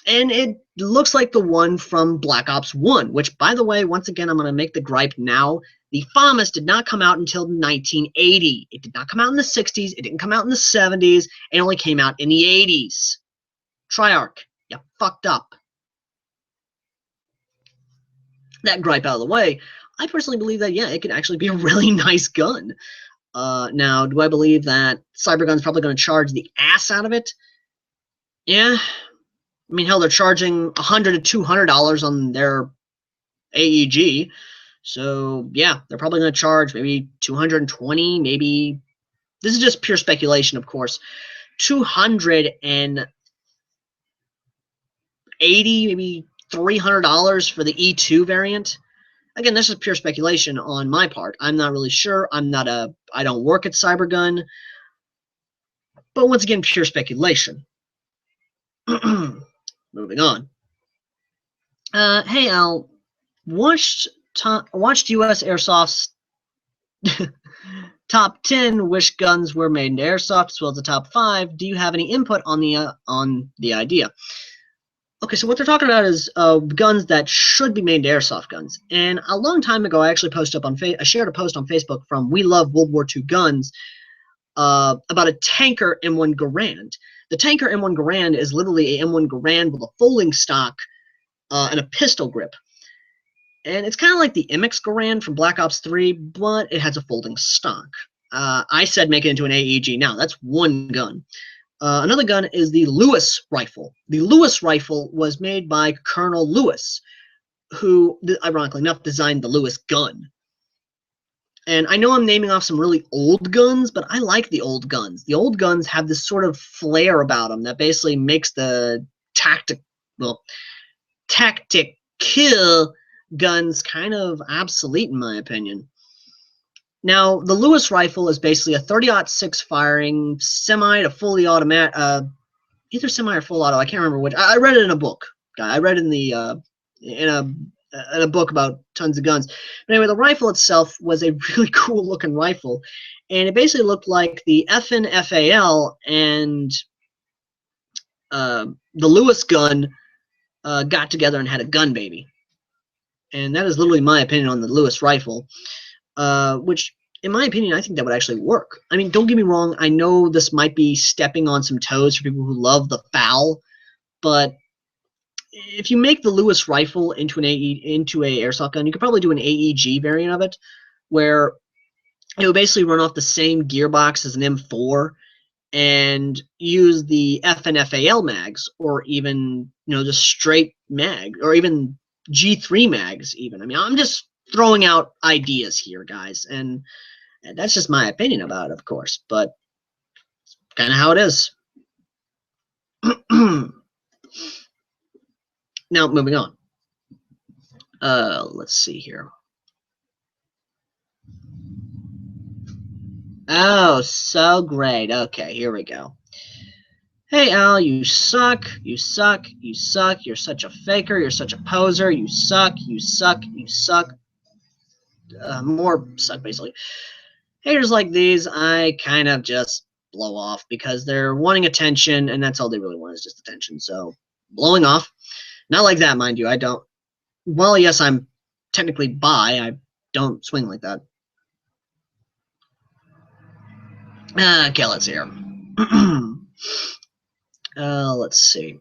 And it looks like the one from Black Ops 1, which, by the way, once again, I'm going to make the gripe now. The FAMAS did not come out until 1980. It did not come out in the 60s. It didn't come out in the 70s. It only came out in the 80s. Triarch, you fucked up. That gripe out of the way, I personally believe that, yeah, it could actually be a really nice gun. Now, do I believe that Cybergun's probably going to charge the ass out of it? Yeah. I mean, hell, they're charging $100 to $200 on their AEG. So, yeah, they're probably going to charge maybe $220, maybe, this is just pure speculation, of course, $220 $80, maybe $300 for the E2 variant. Again, this is pure speculation on my part. I'm not really sure. I don't work at Cybergun. But once again, pure speculation. Moving on. Hey Al, watched U.S. Airsoft's top 10 wish guns were made into airsoft, as well as the top 5. Do you have any input on the idea? Okay, so what they're talking about is guns that should be made into airsoft guns. And a long time ago, I actually posted up on I shared a post on Facebook from We Love World War II Guns about a tanker M1 Garand. The tanker M1 Garand is literally a M1 Garand with a folding stock and a pistol grip. And it's kind of like the MX Garand from Black Ops 3, but it has a folding stock. I said make it into an AEG. Now, that's one gun. Another gun is the Lewis rifle. The Lewis rifle was made by Colonel Lewis, who, ironically enough, designed the Lewis gun. And I know I'm naming off some really old guns, but I like the old guns. The old guns have this sort of flair about them that basically makes the tactic kill guns kind of obsolete, in my opinion. Now, the Lewis rifle is basically a 30-06 firing semi to fully automatic, either semi or full auto. I can't remember which. I read it in a book. I read it in the in a book about tons of guns. But anyway, the rifle itself was a really cool looking rifle, and it basically looked like the FN FAL and the Lewis gun got together and had a gun baby. And that is literally my opinion on the Lewis rifle, which, in my opinion, I think that would actually work. I mean, don't get me wrong. I know this might be stepping on some toes for people who love the FAL, but if you make the Lewis rifle into into a airsoft gun, you could probably do an AEG variant of it, where it would basically run off the same gearbox as an M4 and use the FNFAL mags, or even just straight mag, or even G3 mags. Even, I mean, I'm just throwing out ideas here, guys, and that's just my opinion about it, of course, but kind of how it is. Now, moving on. Let's see here. Oh, so great. Okay, here we go. Hey, Al, you suck. You suck. You suck. You're such a faker. You're such a poser. You suck. You suck. You suck. More suck, basically. Haters like these, I kind of just blow off because they're wanting attention, and that's all they really want is just attention. So, blowing off. Not like that, mind you. I don't. Well, yes, I'm technically bi. I don't swing like that. Okay, let's see here. Let's see.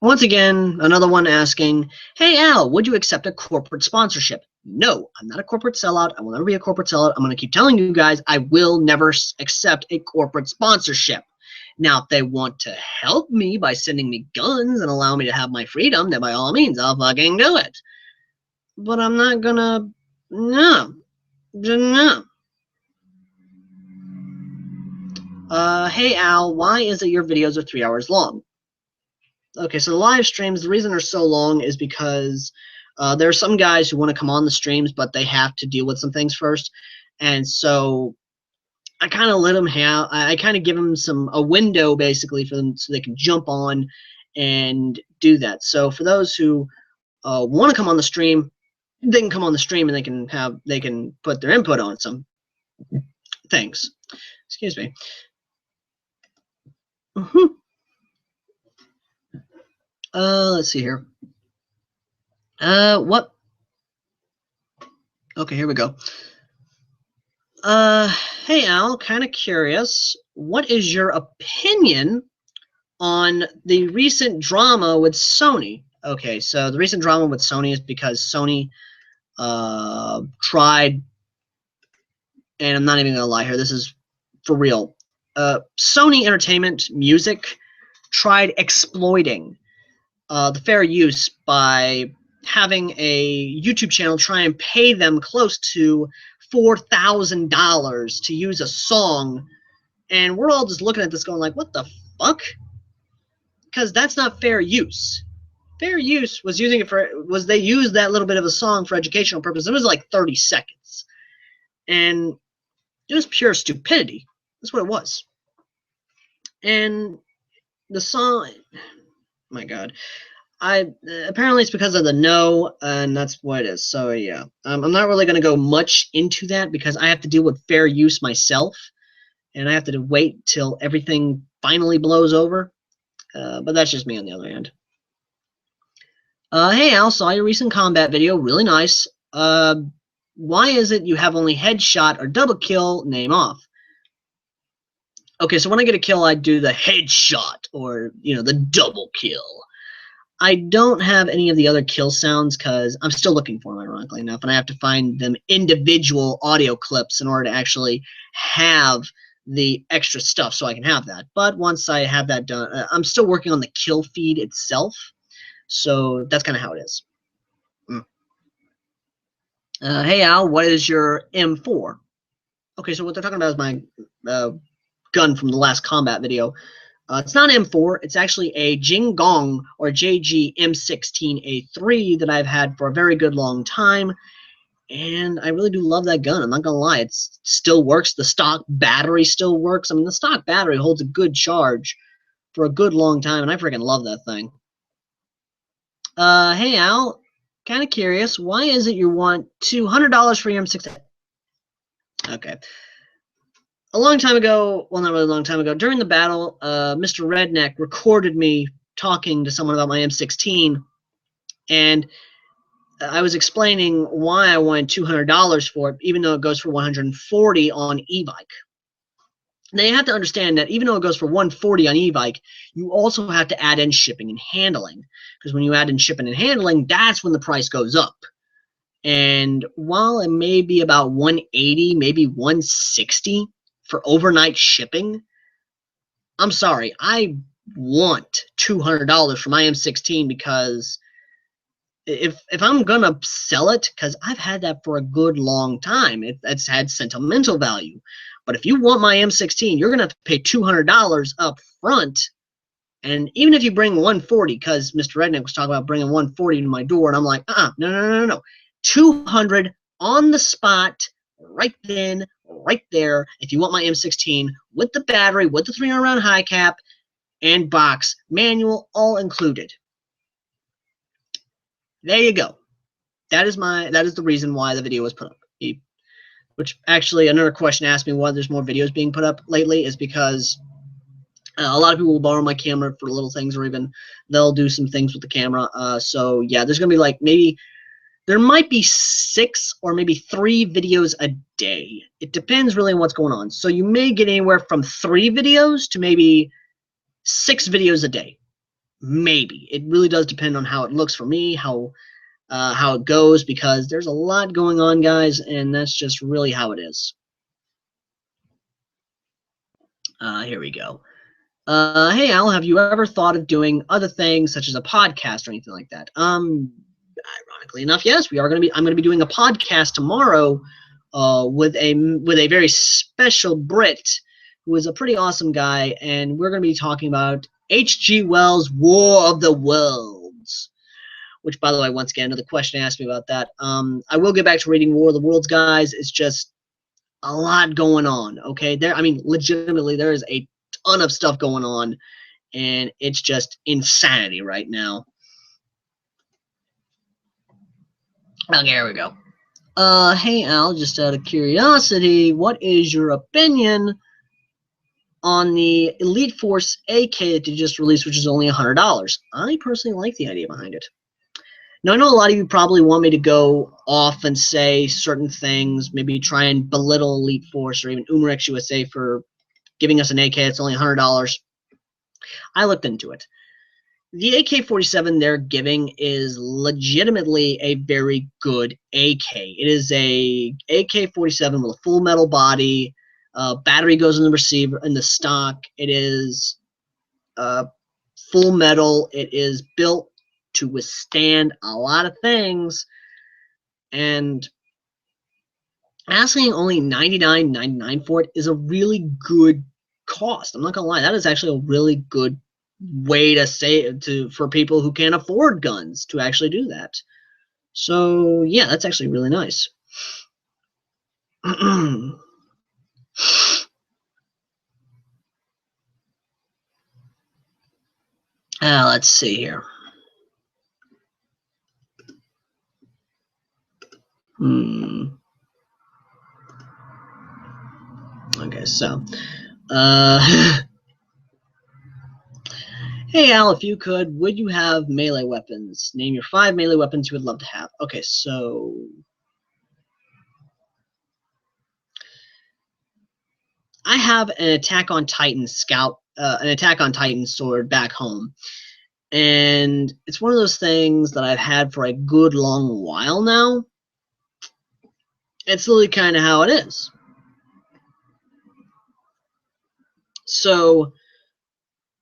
Once again, another one asking, hey, Al, would you accept a corporate sponsorship? No, I'm not a corporate sellout. I will never be a corporate sellout. I'm going to keep telling you guys I will never accept a corporate sponsorship. Now, if they want to help me by sending me guns and allow me to have my freedom, then by all means, I'll fucking do it. But I'm not gonna, no. Hey Al, why is it your videos are 3 hours long? Okay, so the live streams, the reason they're so long is because there are some guys who want to come on the streams, but they have to deal with some things first. And so I kind of let them have, I kind of give them a window basically for them so they can jump on and do that. So for those who want to come on the stream, they can come on the stream and they can put their input on some things. Excuse me. Let's see here. What? Okay, here we go. Hey Al, kind of curious. What is your opinion on the recent drama with Sony? Okay, so the recent drama with Sony is because Sony tried, and I'm not even gonna lie here, this is for real. Sony Entertainment Music tried exploiting the fair use by having a YouTube channel try and pay them close to $4,000 to use a song, and we're all just looking at this going like, what the fuck? because that's not fair use. Fair use was using it for, they used that little bit of a song for educational purposes. It was like 30 seconds. And it was pure stupidity. That's what it was. And the song, my God, apparently it's because of the no, and that's what it is. So yeah, I'm not really going to go much into that because I have to deal with fair use myself, and I have to wait till everything finally blows over. But that's just me on the other hand. Hey Al, saw your recent combat video, really nice. Why is it you have only headshot or double kill? Name off. Okay, so when I get a kill, I do the headshot or, the double kill. I don't have any of the other kill sounds because I'm still looking for them, ironically enough, and I have to find them individual audio clips in order to actually have the extra stuff so I can have that. But once I have that done, I'm still working on the kill feed itself, so that's kind of how it is. Hey Al, what is your M4? Okay, so what they're talking about is my gun from the last combat video. It's not M4, it's actually a Jingong or JG M16A3 that I've had for a very good long time, and I really do love that gun. I'm not gonna lie, it still works. The stock battery still works. I mean, the stock battery holds a good charge for a good long time, and I freaking love that thing. Hey Al, kind of curious, why is it you want $200 for your M16? Okay. A long time ago, well, not really a long time ago, during the battle, Mr. Redneck recorded me talking to someone about my M16, and I was explaining why I wanted $200 for it, even though it goes for $140 on e-bike. Now, you have to understand that even though it goes for $140 on e-bike, you also have to add in shipping and handling, because when you add in shipping and handling, that's when the price goes up. And while it may be about $180, maybe $160 for overnight shipping, I'm sorry, I want $200 for my M16 because if I'm gonna sell it, because I've had that for a good long time, it's had sentimental value. But if you want my M16, you're gonna have to pay $200 up front. And even if you bring 140, because Mr. Redneck was talking about bringing 140 to my door, and I'm like, no. 200 on the spot, right then, right there, if you want my M16 with the battery, with the 300 round high cap, and box, manual, all included. There you go. That is the reason why the video was put up. Which actually, another question asked me why there's more videos being put up lately is because a lot of people will borrow my camera for little things, or even they'll do some things with the camera. So yeah, there's gonna be like there might be 6 or maybe 3 videos a day. It depends really on what's going on. So you may get anywhere from 3 videos to maybe 6 videos a day. Maybe. It really does depend on how it looks for me, how it goes, because there's a lot going on, guys, and that's just really how it is. Here we go. Hey Al, have you ever thought of doing other things such as a podcast or anything like that? Ironically enough, yes, I'm going to be doing a podcast tomorrow with a very special Brit who is a pretty awesome guy, and we're going to be talking about H.G. Wells' War of the Worlds. Which, by the way, once again, another question asked me about that. I will get back to reading War of the Worlds, guys. It's just a lot going on. Okay, legitimately, there is a ton of stuff going on, and it's just insanity right now. Okay, here we go. Hey Al, just out of curiosity, what is your opinion on the Elite Force AK that you just released, which is only $100? I personally like the idea behind it. Now, I know a lot of you probably want me to go off and say certain things, maybe try and belittle Elite Force or even Umarex USA for giving us an AK that's only $100. I looked into it. The AK-47 they're giving is legitimately a very good AK. It is a AK-47 with a full metal body. Battery goes in the receiver, in the stock. It is full metal. It is built to withstand a lot of things. And asking only $99.99 for it is a really good cost. I'm not gonna lie, that is actually a really good way to say for people who can't afford guns to actually do that. So yeah, that's actually really nice. Let's see here. Okay, so hey Al, if you could, would you have melee weapons? Name your 5 melee weapons you would love to have. Okay, so I have an Attack on Titan an Attack on Titan sword back home. And it's one of those things that I've had for a good long while now. It's literally kind of how it is. So,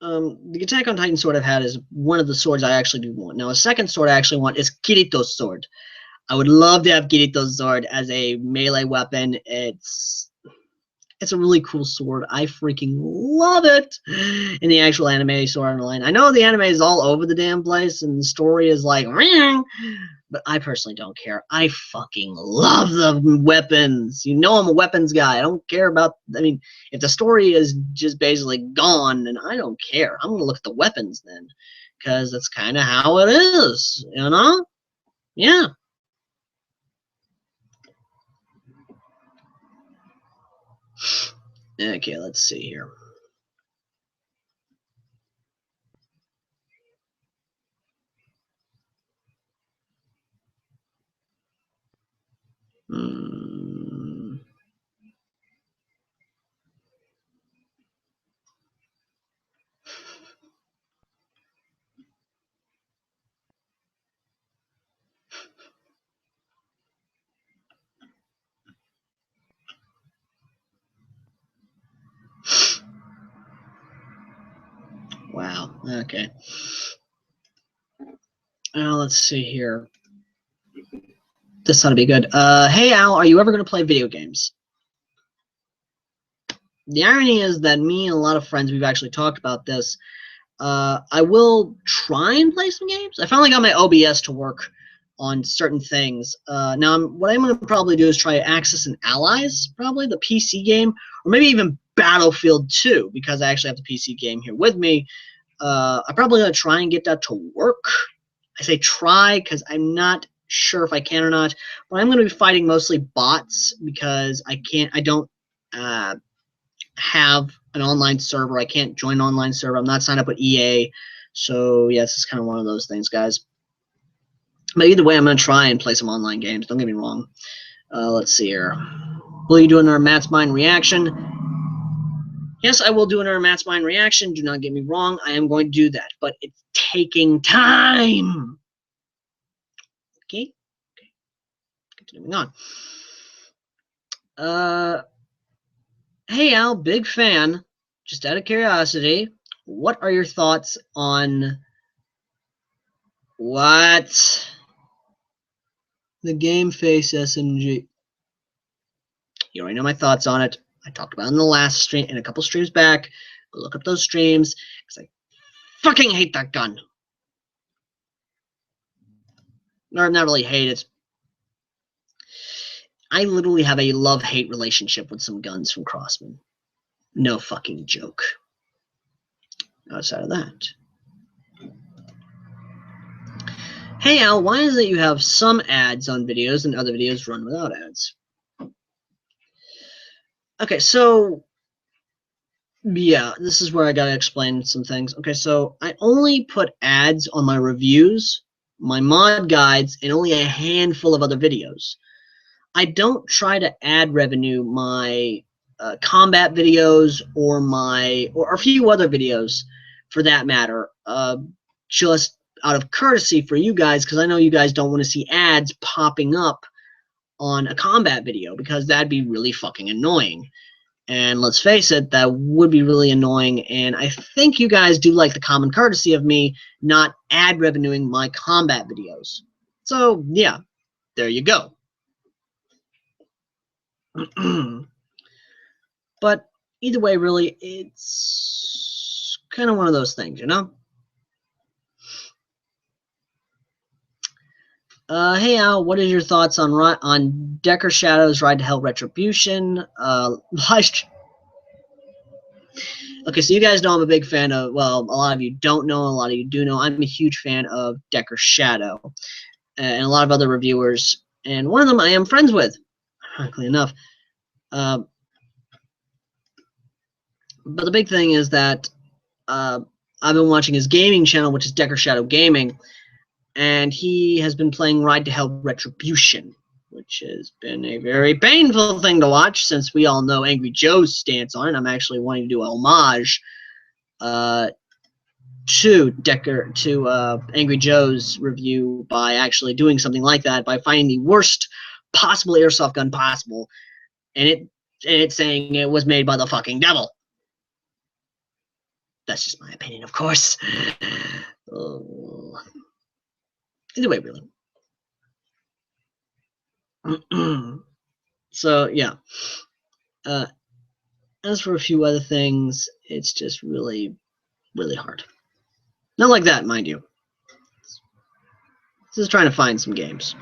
the Attack on Titan sword I've had is one of the swords I actually do want. Now, a second sword I actually want is Kirito's sword. I would love to have Kirito's sword as a melee weapon. It's a really cool sword. I freaking love it in the actual anime sword line. I know the anime is all over the damn place and the story is like, but I personally don't care. I fucking love the weapons. You know I'm a weapons guy. I don't care about, I mean, if the story is just basically gone, then I don't care. I'm going to look at the weapons then, because that's kind of how it is, you know? Yeah. Okay, let's see here. Wow, okay. Let's see here. This ought to be good. Hey Al, are you ever going to play video games? The irony is that me and a lot of friends, we've actually talked about this. I will try and play some games. I finally got my OBS to work on certain things. Now, what I'm going to probably do is try Axis and Allies, probably the PC game, or maybe even Battlefield 2, because I actually have the PC game here with me. I'm probably going to try and get that to work. I say try because I'm not sure if I can or not, but I'm going to be fighting mostly bots because I don't have an online server. I can't join an online server. I'm not signed up with EA. So, yeah, this is kind of one of those things, guys. But either way, I'm going to try and play some online games. Don't get me wrong. Let's see here. Will you do another Matt's Mind reaction? Yes, I will do another Matt's Mind reaction. Do not get me wrong. I am going to do that. But it's taking time. Okay? Okay. Continuing on. Hey, Al, big fan. Just out of curiosity, what are your thoughts on what? The Game Face SMG. You already know my thoughts on it. I talked about it in the last stream, in a couple streams back. Go look up those streams, because I fucking hate that gun. Or not really hate it. I literally have a love-hate relationship with some guns from Crossman. No fucking joke. Outside of that. Hey Al, why is it you have some ads on videos and other videos run without ads? Okay, so yeah, this is where I gotta explain some things. Okay, so I only put ads on my reviews, my mod guides, and only a handful of other videos. I don't try to ad revenue my combat videos or a few other videos, for that matter, just out of courtesy for you guys, because I know you guys don't want to see ads popping up on a combat video, because that'd be really fucking annoying. And let's face it, that would be really annoying. And I think you guys do like the common courtesy of me not ad revenuing my combat videos. So yeah, there you go. But either way, really, it's kind of one of those things, you know? Hey Al, what is your thoughts on Decker Shadow's Ride to Hell Retribution? Okay, so you guys know I'm a big fan of, well, a lot of you don't know, a lot of you do know, I'm a huge fan of Decker Shadow and a lot of other reviewers, and one of them I am friends with, ironically enough. But the big thing is that I've been watching his gaming channel, which is Decker Shadow Gaming, and he has been playing Ride to Hell Retribution, which has been a very painful thing to watch since we all know Angry Joe's stance on it. I'm actually wanting to do a homage to Angry Joe's review by actually doing something like that, by finding the worst possible airsoft gun possible, and it saying it was made by the fucking devil. That's just my opinion, of course. Either way, really. So yeah. As for a few other things, it's just really, really hard. Not like that, mind you. Just trying to find some games.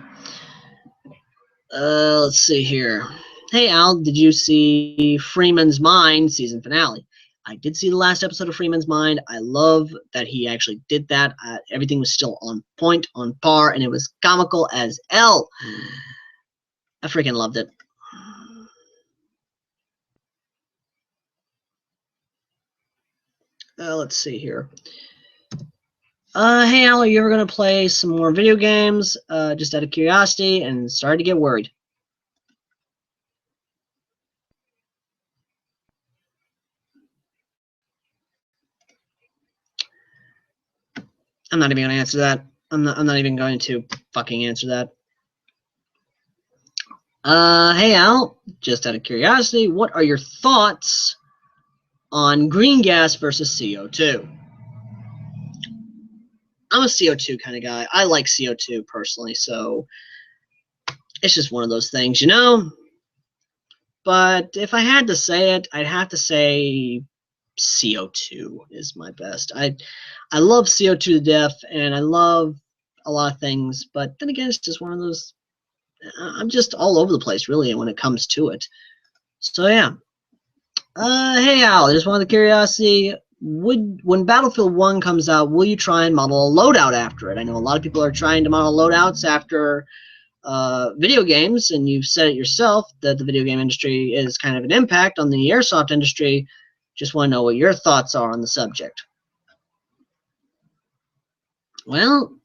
Let's see here. Hey Al, did you see Freeman's Mind season finale? I did see the last episode of Freeman's Mind. I love that he actually did that. Everything was still on point, on par, and it was comical as hell. I freaking loved it. Let's see here. Hey Al, are you ever going to play some more video games? Just out of curiosity, and started to get worried. I'm not even going to answer that. I'm not even going to fucking answer that. Hey Al, just out of curiosity, what are your thoughts on green gas versus CO2? I'm a CO2 kind of guy. I like CO2 personally, so it's just one of those things, you know? But if I had to say it, I'd have to say CO2 is my best. I love CO2 to death, and I love a lot of things, but then again, it's just one of those, I'm just all over the place, really, when it comes to it. So, yeah. Hey, Al, just wanted curiosity, when Battlefield 1 comes out, will you try and model a loadout after it? I know a lot of people are trying to model loadouts after video games, and you've said it yourself that the video game industry is kind of an impact on the airsoft industry. Just want to know what your thoughts are on the subject. Well,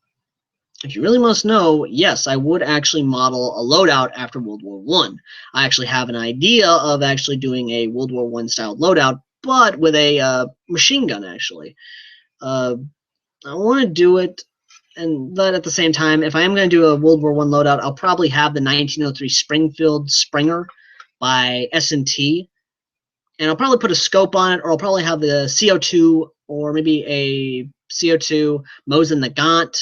if you really must know, yes, I would actually model a loadout after World War I. I actually have an idea of actually doing a World War I style loadout, but with a machine gun, actually. I want to do it, but at the same time, if I am going to do a World War I loadout, I'll probably have the 1903 Springfield Springer by S&T, and I'll probably put a scope on it, or I'll probably have the CO2, or maybe a CO2 Mosin Nagant.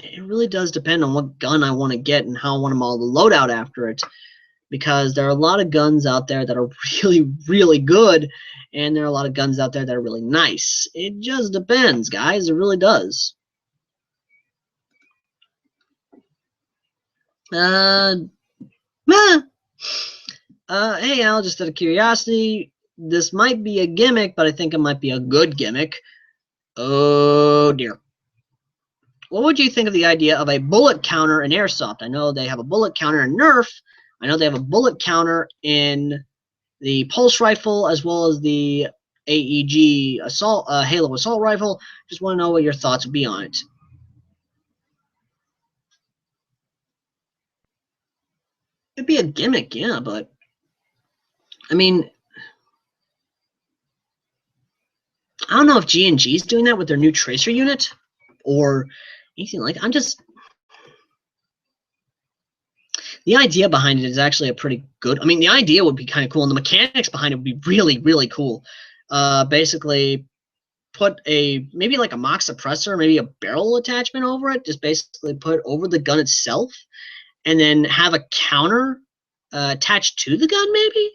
It really does depend on what gun I want to get and how I want to model the loadout after it, because there are a lot of guns out there that are really, really good, and there are a lot of guns out there that are really nice. It just depends, guys. It really does. Hey Al, just out of curiosity, this might be a gimmick, but I think it might be a good gimmick. Oh dear. What would you think of the idea of a bullet counter in airsoft? I know they have a bullet counter in Nerf. I know they have a bullet counter in the pulse rifle as well as the AEG assault Halo assault rifle. Just want to know what your thoughts would be on it. It'd be a gimmick, yeah, but I mean, I don't know if G&G is doing that with their new tracer unit or anything like that. The idea behind it is actually a pretty good, I mean, the idea would be kind of cool, and the mechanics behind it would be really, really cool. Basically, put maybe like a mock suppressor, maybe a barrel attachment over it, just basically put over the gun itself, and then have a counter attached to the gun, maybe?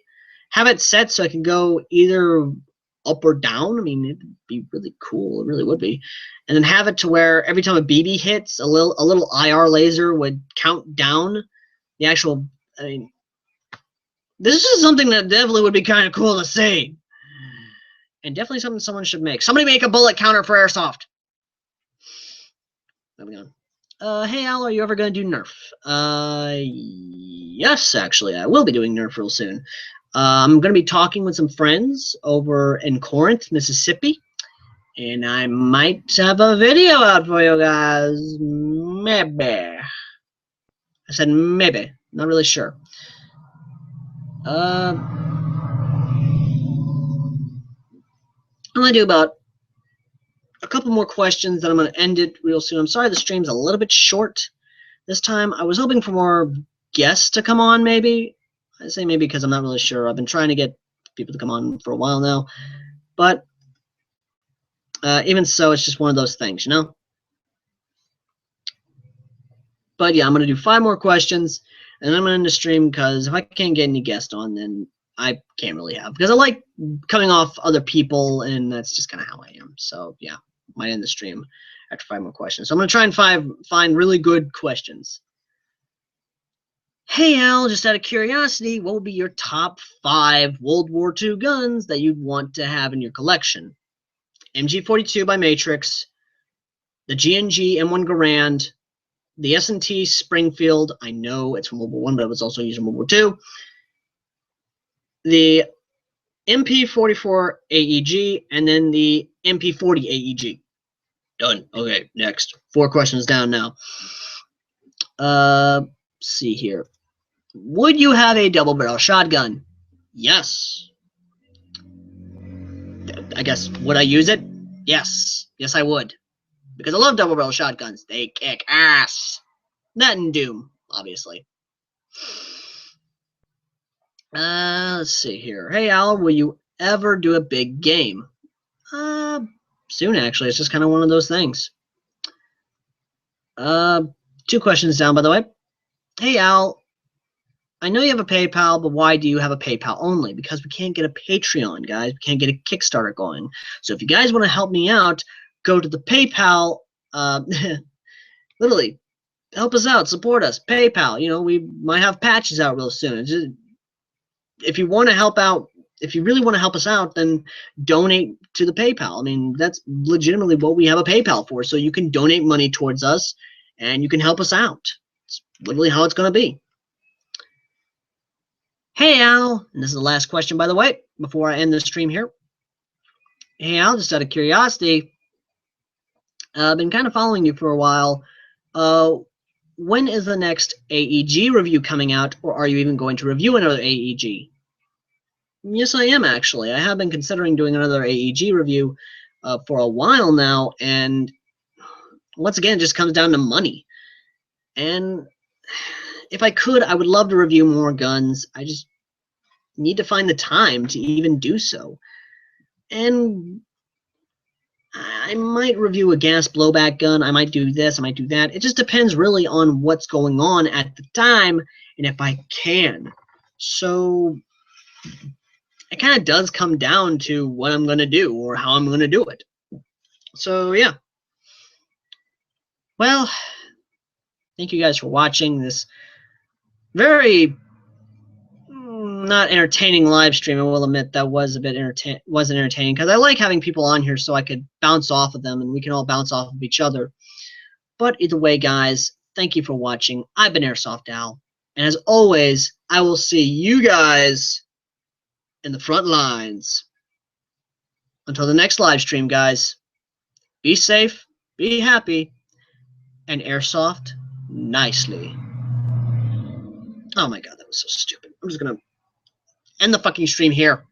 Have it set so it can go either up or down. I mean, it'd be really cool. It really would be. And then have it to where every time a BB hits, a little IR laser would count down the actual. I mean, this is something that definitely would be kind of cool to see. And definitely something someone should make. Somebody make a bullet counter for airsoft. Moving on. Hey Al, are you ever going to do Nerf? Yes, actually, I will be doing Nerf real soon. I'm going to be talking with some friends over in Corinth, Mississippi. And I might have a video out for you guys. Maybe. I said maybe. Not really sure. I'm going to do about a couple more questions, then I'm going to end it real soon. I'm sorry the stream's a little bit short this time. I was hoping for more guests to come on, maybe. I say maybe because I'm not really sure. I've been trying to get people to come on for a while now. But even so, it's just one of those things, you know? But yeah, I'm going to do 5 more questions, and I'm going to end the stream because if I can't get any guests on, then I can't really have. Because I like coming off other people, and that's just kind of how I am. So yeah, might end the stream after 5 more questions. So I'm going to try and find really good questions. Hey Al, just out of curiosity, what would be your top 5 World War II guns that you'd want to have in your collection? MG42 by Matrix, the GNG M1 Garand, the S&T Springfield. I know it's from World War I, but it was also used in World War II. The MP44 AEG, and then the MP40 AEG. Done. Okay, next. 4 questions down now. Let's see here. Would you have a double barrel shotgun? Yes. I guess, would I use it? Yes. Yes, I would. Because I love double barrel shotguns. They kick ass. That and Doom, obviously. Let's see here. Hey, Al, will you ever do a big game? Soon, actually. It's just kind of one of those things. 2 questions down, by the way. Hey, Al, I know you have a PayPal, but why do you have a PayPal only? Because we can't get a Patreon, guys. We can't get a Kickstarter going. So if you guys want to help me out, go to the PayPal. Literally, help us out, support us. PayPal. You know, we might have patches out real soon. Just, if you want to help out, if you really want to help us out, then donate to the PayPal. I mean, that's legitimately what we have a PayPal for. So you can donate money towards us, and you can help us out. It's literally how it's going to be. Hey, Al, and this is the last question, by the way, before I end the stream here. Hey, Al, just out of curiosity, I've been kind of following you for a while. When is the next AEG review coming out, or are you even going to review another AEG? Yes, I am, actually. I have been considering doing another AEG review for a while now, and once again, it just comes down to money. And if I could, I would love to review more guns. I just need to find the time to even do so. And I might review a gas blowback gun. I might do this. I might do that. It just depends really on what's going on at the time and if I can. So it kind of does come down to what I'm going to do or how I'm going to do it. So yeah. Well, thank you guys for watching this very not entertaining live stream. I will admit that was a bit wasn't entertaining because I like having people on here so I could bounce off of them and we can all bounce off of each other. But either way, guys, thank you for watching. I've been Airsoft Al, and as always, I will see you guys in the front lines. Until the next live stream, guys, be safe, be happy, and airsoft nicely. Oh my god, that was so stupid. I'm just gonna end the fucking stream here.